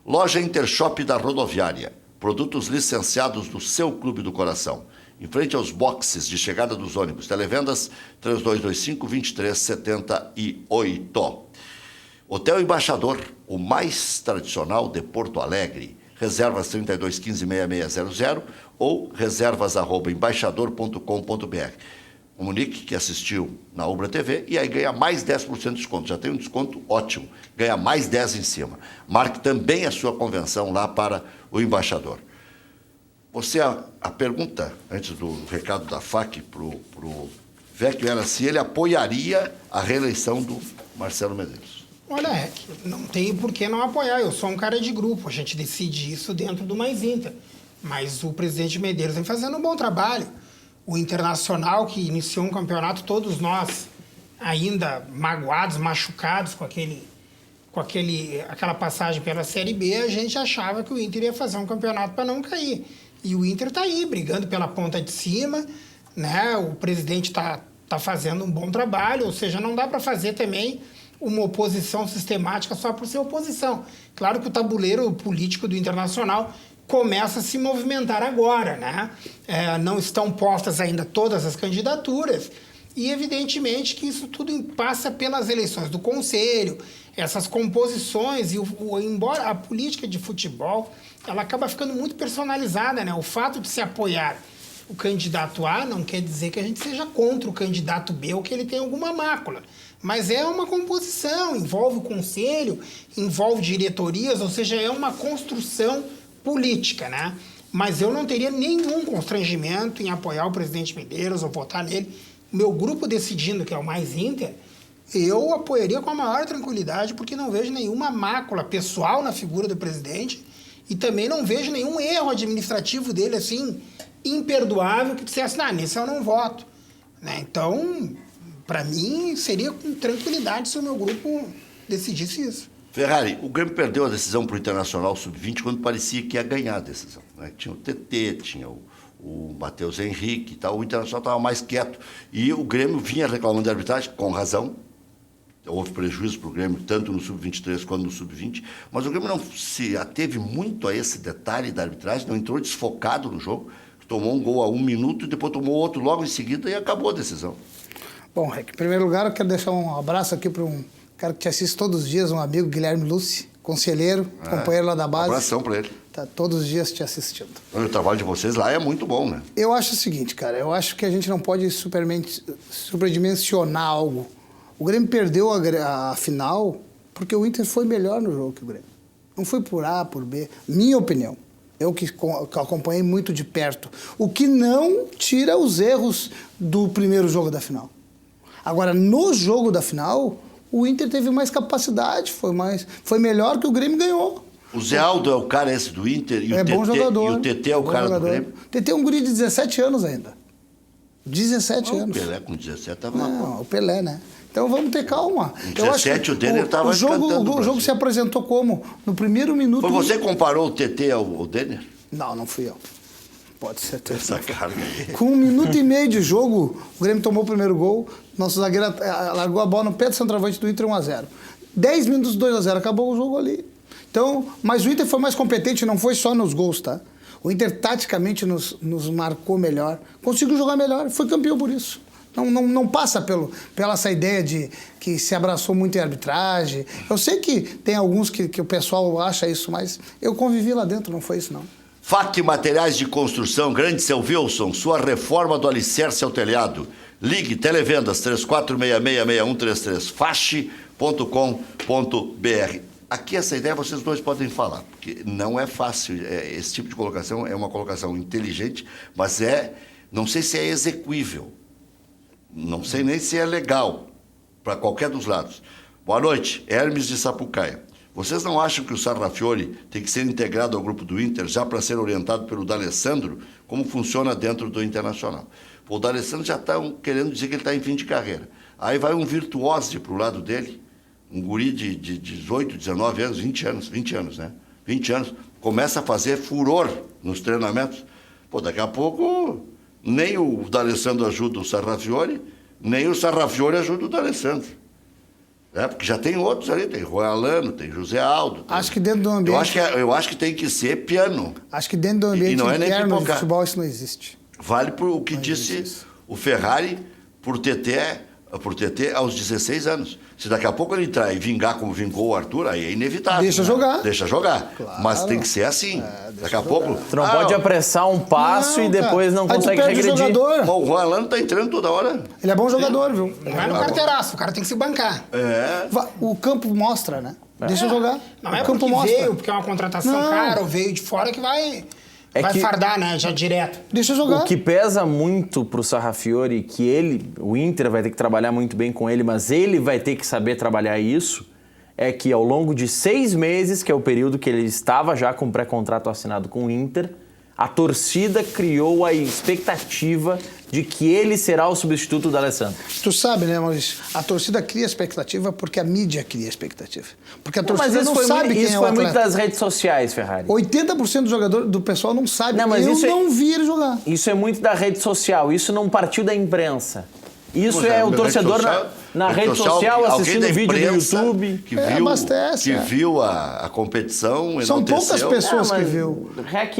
Loja Intershop da Rodoviária. Produtos licenciados do seu Clube do Coração. Em frente aos boxes de chegada dos ônibus. Televendas 3225-2378. Hotel Embaixador, o mais tradicional de Porto Alegre. Reservas 3215-6600 ou reservas@embaixador.com.br. Comunique que assistiu na Ubra TV e aí ganha mais 10% de desconto. Já tem um desconto ótimo. Ganha mais 10 em cima. Marque também a sua convenção lá para o Embaixador. Você, a pergunta, antes do recado da FAC para o Vecchio, era se ele apoiaria a reeleição do Marcelo Medeiros. Olha, não tem por que não apoiar. Eu sou um cara de grupo, a gente decide isso dentro do Mais Inter. Mas o presidente Medeiros vem fazendo um bom trabalho. O Internacional, que iniciou um campeonato, todos nós ainda magoados, machucados com aquela passagem pela Série B, a gente achava que o Inter ia fazer um campeonato para não cair. E o Inter está aí, brigando pela ponta de cima, né? O presidente está fazendo um bom trabalho, ou seja, não dá para fazer também uma oposição sistemática só por ser oposição. Claro que o tabuleiro político do Internacional começa a se movimentar agora, né? Não estão postas ainda todas as candidaturas e, evidentemente, que isso tudo passa pelas eleições do Conselho, essas composições, e embora a política de futebol ela acaba ficando muito personalizada, né? O fato de se apoiar o candidato A não quer dizer que a gente seja contra o candidato B ou que ele tenha alguma mácula. Mas é uma composição, envolve o conselho, envolve diretorias, ou seja, é uma construção política, né? Mas eu não teria nenhum constrangimento em apoiar o presidente Medeiros ou votar nele. O meu grupo decidindo, que é o Mais Inter, eu apoiaria com a maior tranquilidade, porque não vejo nenhuma mácula pessoal na figura do presidente e também não vejo nenhum erro administrativo dele, assim, imperdoável, que dissesse, nesse eu não voto. Né? Então, para mim, seria com tranquilidade se o meu grupo decidisse isso. Ferrari, o Grêmio perdeu a decisão para o Internacional Sub-20 quando parecia que ia ganhar a decisão. Né? Tinha o TT, tinha o Matheus Henrique e tal, o Internacional estava mais quieto. E o Grêmio vinha reclamando de arbitragem, com razão. Houve prejuízo para o Grêmio, tanto no Sub-23 quanto no Sub-20, mas o Grêmio não se ateve muito a esse detalhe da arbitragem, não entrou desfocado no jogo, tomou um gol a 1 minuto e depois tomou outro logo em seguida e acabou a decisão. Bom, em primeiro lugar, eu quero deixar um abraço aqui para um cara que te assiste todos os dias, um amigo, Guilherme Lúcio, conselheiro, companheiro lá da base. Um abração para ele. Tá todos os dias te assistindo. O trabalho de vocês lá é muito bom, né? Eu acho o seguinte, cara, eu acho que a gente não pode superdimensionar algo. O Grêmio perdeu a final porque o Inter foi melhor no jogo que o Grêmio. Não foi por A, por B. Minha opinião. Eu que acompanhei muito de perto. O que não tira os erros do primeiro jogo da final. Agora, no jogo da final, o Inter teve mais capacidade, foi melhor que o Grêmio ganhou. O Zé Aldo é o cara esse do Inter e bom jogador. E o TT é o cara do Grêmio? O TT é um guri de 17 anos ainda. 17 anos. O Pelé com 17 estava lá. Não, o Pelé, né? Então vamos ter calma. Com 17 o Denner estava cantando. O jogo se apresentou como? No primeiro minuto... Foi você que comparou o TT ao Denner? Não fui eu. Pode ser. Essa cara aí. Com 1 minuto e meio de jogo, o Grêmio tomou o primeiro gol, nosso zagueiro largou a bola no pé do centroavante do Inter 1-0. 10 minutos 2-0, acabou o jogo ali. Então, mas o Inter foi mais competente, não foi só nos gols, tá? O Inter taticamente nos marcou melhor, conseguiu jogar melhor, foi campeão por isso. Não passa pela essa ideia de que se abraçou muito em arbitragem. Eu sei que tem alguns que o pessoal acha isso, mas eu convivi lá dentro, não foi isso não. FAC Materiais de Construção, Grande Seu Wilson, sua reforma do alicerce ao telhado. Ligue, televendas 34666133, fache.com.br. Aqui essa ideia vocês dois podem falar, porque não é fácil. Esse tipo de colocação é uma colocação inteligente, mas não sei se é execuível. Não sei nem se é legal para qualquer dos lados. Boa noite, Hermes de Sapucaia. Vocês não acham que o Sarrafiori tem que ser integrado ao grupo do Inter já para ser orientado pelo D'Alessandro, como funciona dentro do Internacional? O D'Alessandro já está querendo dizer que ele está em fim de carreira. Aí vai um virtuose para o lado dele, um guri de 18, 19 anos, 20 anos, né? 20 anos, começa a fazer furor nos treinamentos. Daqui a pouco nem o D'Alessandro ajuda o Sarrafiori, nem o Sarrafiori ajuda o D'Alessandro. Porque já tem outros ali, tem Roy Alano, tem José Aldo. Acho que dentro do ambiente... Eu acho que tem que ser piano. Acho que dentro do ambiente interno de futebol isso não existe. Vale por o que disse o Ferrari por TT aos 16 anos. Se daqui a pouco ele entrar e vingar como vingou o Arthur, aí é inevitável. Deixa jogar. Deixa jogar. Claro. Mas tem que ser assim. Daqui a pouco... Tu não pode apressar um passo e depois não consegue regredir. O Roy Alano tá entrando toda hora. Ele é bom jogador, viu? Não é no carteiraço, o cara tem que se bancar. O campo mostra, né? Deixa jogar. Não é porque veio, porque é uma contratação cara, ou veio de fora que vai fardar, né? Já direto. Deixa jogar. O que pesa muito pro Sarrafiori, que o Inter vai ter que trabalhar muito bem com ele, mas ele vai ter que saber trabalhar isso, é que ao longo de 6 meses, que é o período que ele estava já com pré-contrato assinado com o Inter, a torcida criou a expectativa de que ele será o substituto do Alessandro. Tu sabe, né, Maurício? A torcida cria expectativa porque a mídia cria expectativa. Porque a torcida Mas não isso sabe quem isso é o foi muito atleta. das redes sociais, Ferrari. 80% do jogador, do pessoal não sabe. Não, mas eu isso não vi ele jogar. Isso é muito da rede social, isso não partiu da imprensa. Isso Pois é o na torcedor na rede social assistindo alguém da vídeo no imprensa YouTube. Que viu, abastece, que viu a competição, São enalteceu. poucas pessoas que viu. Rec,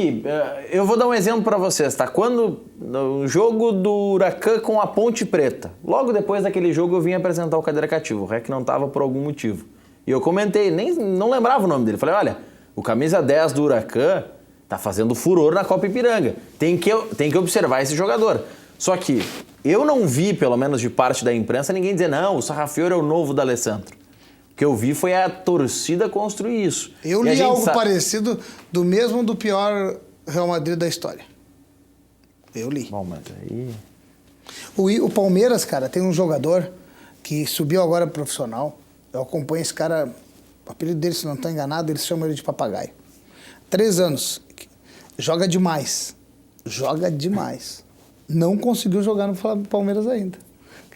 eu vou dar um exemplo para vocês, tá? Quando no jogo do Huracan com a Ponte Preta, logo depois daquele jogo eu vim apresentar o Cadeira Cativa. O Rec não tava por algum motivo. E eu comentei, não lembrava o nome dele. Falei, olha, o camisa 10 do Huracan tá fazendo furor na Copa Ipiranga. Tem que observar esse jogador. Só que eu não vi, pelo menos de parte da imprensa, ninguém dizer, não, o Sarrafiore é o novo do Alessandro. O que eu vi foi a torcida construir isso. Eu li algo parecido do mesmo do pior Real Madrid da história. Eu li. Bom, mas aí... O Palmeiras, cara, tem um jogador que subiu agora pro profissional. Eu acompanho esse cara, o apelido dele, se não estou enganado, eles chamam ele de papagaio. 3 anos. Joga demais. Joga demais. Não conseguiu jogar no Palmeiras ainda.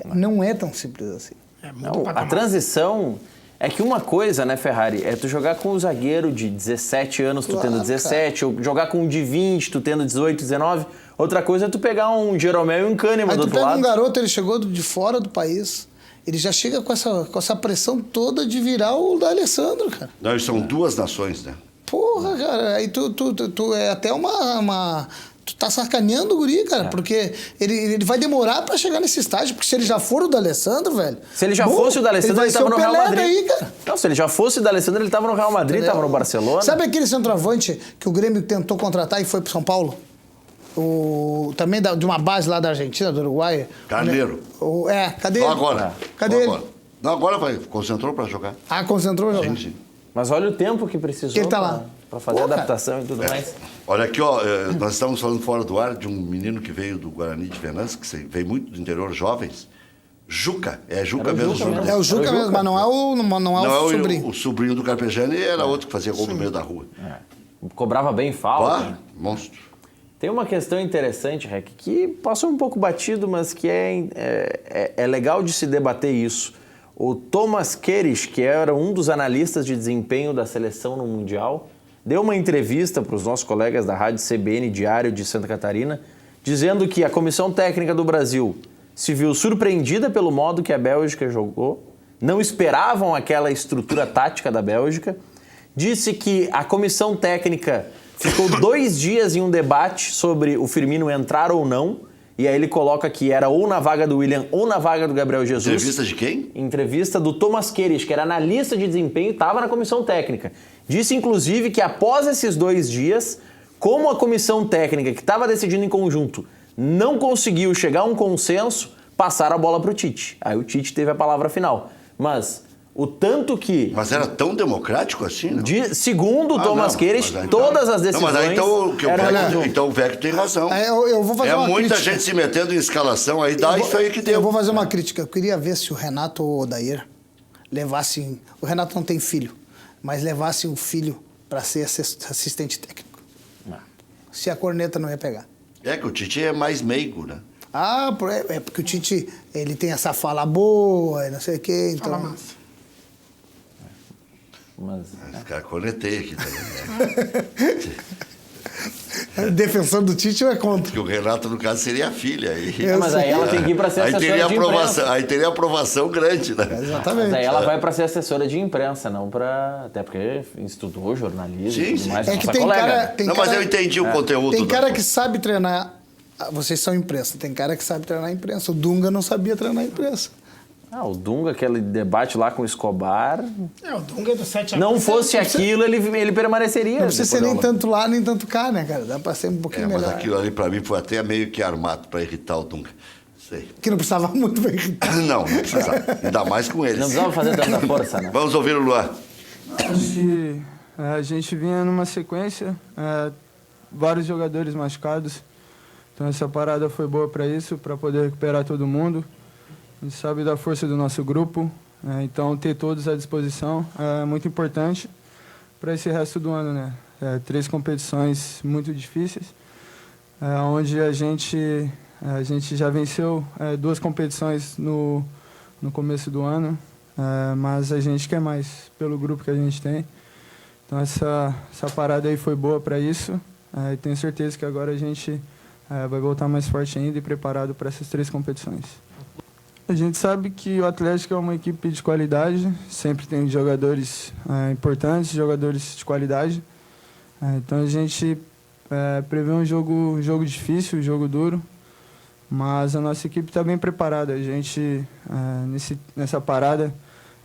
Não é tão simples assim. É muito Não, a transição... É que uma coisa, né, Ferrari, é tu jogar com um zagueiro de 17 anos, tu tendo 17, ou jogar com um de 20, tu tendo 18, 19. Outra coisa é tu pegar um Jeromel e um Kahneman Aí do tu outro pega lado. um garoto, ele chegou de fora do país, ele já chega com essa pressão toda de virar o da Alessandro, cara. Não, são 2 nações, né? Porra, cara, aí tu é até uma... Tu tá sacaneando o guri, cara, porque ele vai demorar pra chegar nesse estágio, porque se ele já for o da Alessandro, velho... Se ele já fosse o da Alessandro, ele tava no Real Madrid. Aí, cara. Não, se ele já fosse o da Alessandro, ele tava no Real Madrid, Entendeu? tava no Barcelona. Sabe aquele centroavante que o Grêmio tentou contratar e foi pro São Paulo? Também de uma base lá da Argentina, do Uruguai. Carneiro. Cadê Só ele? agora. Cadê Só ele? agora. Não, agora vai. Concentrou pra jogar. Ah, concentrou o jogo. Sim, sim. Mas olha o tempo que precisou Ele tá lá. pra fazer Pô, a adaptação e tudo mais. Olha aqui, ó, nós estamos falando fora do ar de um menino que veio do Guarani de Venâncio, que veio muito do interior, jovens. Juca. É Juca Era o mesmo. Juca o nome mesmo. dele. É o Juca mesmo, mas não é o sobrinho. O sobrinho do Carpegiani era outro que fazia gol no meio da rua. Cobrava bem falta. Vá, monstro. Tem uma questão interessante, Rec, que passou um pouco batido, mas que é legal de se debater isso. O Thomas Keres, que era um dos analistas de desempenho da seleção no Mundial, deu uma entrevista para os nossos colegas da Rádio CBN Diário de Santa Catarina, dizendo que a Comissão Técnica do Brasil se viu surpreendida pelo modo que a Bélgica jogou, não esperavam aquela estrutura tática da Bélgica, disse que a Comissão Técnica ficou 2 dias em um debate sobre o Firmino entrar ou não, e aí ele coloca que era ou na vaga do William ou na vaga do Gabriel Jesus. Entrevista de quem? Entrevista do Thomas Keres, que era analista de desempenho e estava na comissão técnica. Disse, inclusive, que após esses 2 dias, como a comissão técnica, que estava decidindo em conjunto, não conseguiu chegar a um consenso, passaram a bola para o Tite. Aí o Tite teve a palavra final. Mas o tanto que... Mas era tão democrático assim, não? Segundo o Thomas não, Keres, mas aí todas as decisões... Não, mas aí eram então o Vecchio tem razão. Eu vou fazer uma muita crítica. gente se metendo em escalação, aí dá isso aí que deu. Eu vou fazer uma crítica. Eu queria ver se o Renato ou o Odair levassem... O Renato não tem filho, mas levassem o filho para ser assistente técnico. Se a corneta não ia pegar. É que o Tite é mais meigo, né? É porque o Tite, ele tem essa fala boa e não sei o quê, então... Fala massa. Mas, Os caras corneteiam aqui também, né? Defensor do Tite ou é contra? Porque o Renato, no caso, seria a filha. Aí, mas aí ela tem que ir para ser aí assessora teria de aprovação, imprensa. aí teria aprovação grande, né? Exatamente. Mas aí ela vai para ser assessora de imprensa, não para... Até porque estudou jornalismo Sim, e tudo sim. mais. É que nossa tem colega. cara... Tem Não, cara, mas eu entendi o conteúdo. Tem cara que sabe treinar... Vocês são imprensa. Tem cara que sabe treinar a imprensa. O Dunga não sabia treinar a imprensa. O Dunga, aquele debate lá com o Escobar... O Dunga é do 7 a Não fosse aquilo, ele permaneceria. Não precisa ser nem Aula. tanto lá, nem tanto cá, né, cara? Dá pra ser um pouquinho Mas melhor. aquilo ali, pra mim, foi até meio que armado pra irritar o Dunga. Sei. Que não precisava muito pra irritar. Não precisava. Ainda mais com eles. Não precisava fazer tanta força, né? Vamos ouvir o Luan. Acho que a gente vinha numa sequência, vários jogadores machucados, então essa parada foi boa para isso, para poder recuperar todo mundo. A gente sabe da força do nosso grupo, então ter todos à disposição é muito importante para esse resto do ano, né? 3 competições muito difíceis, onde a gente já venceu 2 competições no começo do ano, mas a gente quer mais pelo grupo que a gente tem. Então essa parada aí foi boa para isso, e tenho certeza que agora a gente vai voltar mais forte ainda e preparado para essas 3 competições. A gente sabe que o Atlético é uma equipe de qualidade, sempre tem jogadores importantes, jogadores de qualidade. Então a gente prevê um jogo difícil, um jogo duro, mas a nossa equipe está bem preparada. A gente, nessa parada,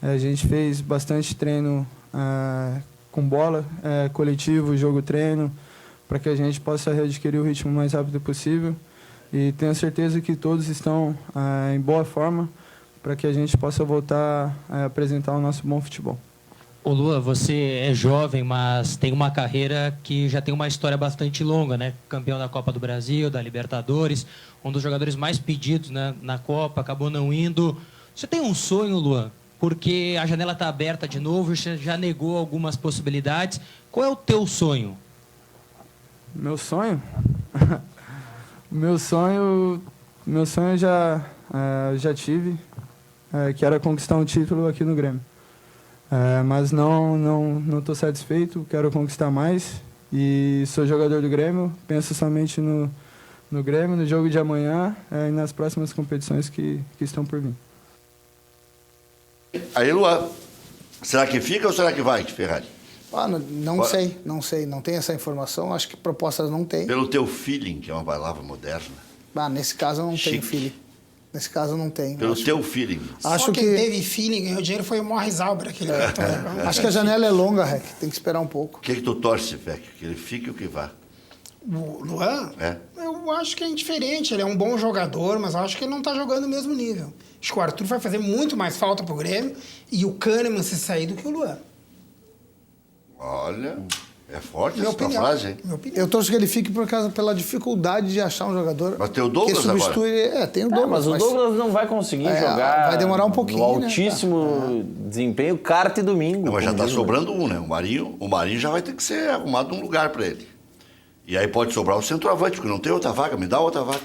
a gente fez bastante treino com bola, coletivo, jogo-treino, para que a gente possa readquirir o ritmo o mais rápido possível. E tenho certeza que todos estão em boa forma para que a gente possa voltar a apresentar o nosso bom futebol. Ô Luan, você é jovem, mas tem uma carreira que já tem uma história bastante longa, né? Campeão da Copa do Brasil, da Libertadores, um dos jogadores mais pedidos, né, na Copa, acabou não indo. Você tem um sonho, Luan? Porque a janela está aberta de novo, você já negou algumas possibilidades. Qual é o teu sonho? Meu sonho? Meu sonho já tive, que era conquistar um título aqui no Grêmio. Mas não estou satisfeito, quero conquistar mais. E sou jogador do Grêmio, penso somente no Grêmio, no jogo de amanhã e nas próximas competições que estão por vir. Aí, Luan, será que fica ou será que vai, Ferrari? Não sei, não tem essa informação, acho que propostas não tem. Pelo teu feeling, que é uma palavra moderna. Nesse caso eu não tenho feeling. Nesse caso eu não tenho. Pelo teu feeling. Acho quem teve feeling, ganhou dinheiro foi o Morris Albert, aquele Acho que a janela é longa, Rec, tem que esperar um pouco. O que tu torce, Vec? Que ele fique ou que vá? O Luan? Eu acho que é indiferente, ele é um bom jogador, mas eu acho que ele não está jogando o mesmo nível. Acho que o Arthur vai fazer muito mais falta pro Grêmio e o Kahneman se sair do que o Luan. Olha, é forte essa tua frase, hein? Eu torço que ele fique pela dificuldade de achar um jogador. Mas tem o Douglas que substitui agora. Tem o Douglas. Mas o Douglas não vai conseguir jogar. Vai demorar um pouquinho. No altíssimo desempenho, quarta e domingo. Não, mas já está sobrando um, né? O Marinho já vai ter que ser arrumado um lugar para ele. E aí pode sobrar o centroavante, porque não tem outra vaga. Me dá outra vaga.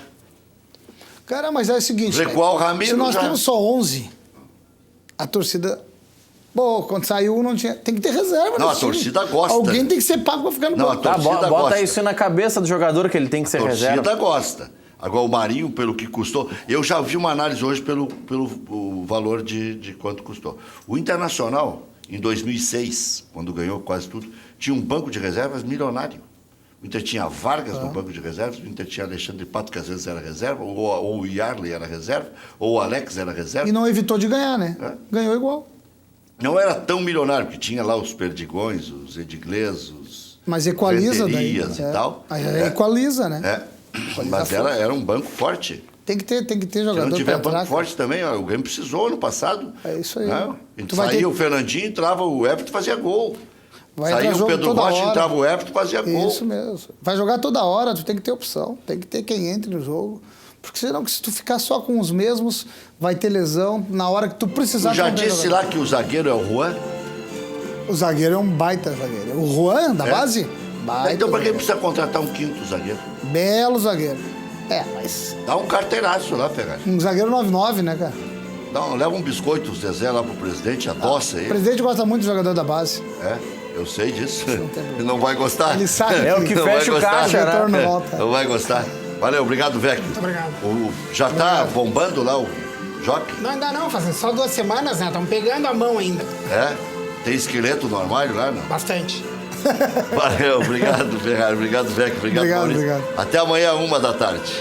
Cara, mas é o seguinte. Recuar o Ramiro. Se nós temos só 11, a torcida. Bom, quando saiu não tinha. Tem que ter reserva. Não, a torcida gosta. Alguém tem que ser pago para ficar no banco. A torcida bota gosta. isso na cabeça do jogador que ele tem que ser reserva. A torcida gosta. Agora o Marinho, pelo que custou. Eu já vi uma análise hoje pelo valor de quanto custou. O Internacional, em 2006, quando ganhou quase tudo, tinha um banco de reservas milionário. O Inter tinha Vargas no banco de reservas, o Inter tinha Alexandre Pato, que às vezes era reserva, ou o Yarley era reserva, ou o Alex era reserva. E não evitou de ganhar, né? Ganhou igual. Não era tão milionário, porque tinha lá os Perdigões, os Ediglês, os mas equaliza daí. e tal. Equaliza, né? Mas era um banco forte. Tem que ter jogador. Se não tiver banco entrar, forte também, o Grêmio precisou ano passado. É isso aí. Saía o Fernandinho, entrava o Everton, fazia gol. Saía o Pedro Rocha, entrava o Everton, fazia gol. Isso mesmo. Vai jogar toda hora, tu tem que ter opção. Tem que ter quem entre no jogo. Porque senão, se tu ficar só com os mesmos, vai ter lesão na hora que tu precisar. Tu já disse lá que o zagueiro é o Juan? O zagueiro é um baita zagueiro. O Juan, da base? Baita então pra que zagueiro. precisa contratar um quinto zagueiro? Belo zagueiro. Mas... Dá um carteiraço lá, Ferrari. Um zagueiro 9-9, né, cara? Leva um biscoito, o Zezé, lá pro presidente, adoça ele. O presidente gosta muito do jogador da base. Eu sei disso. Ele não vai gostar. Ele sabe. É o que fecha o caixa, né? Não vai gostar. Valeu, obrigado, Vec. Muito obrigado. Já tá bombando lá o Jockey? Não, ainda não, fazendo só 2 semanas, né? Estamos pegando a mão ainda. Tem esqueleto no armário lá, não? Bastante. Valeu, obrigado, Ferrari. Obrigado, Vec. Obrigado, Maurício. Obrigado. Até amanhã, 1h da tarde.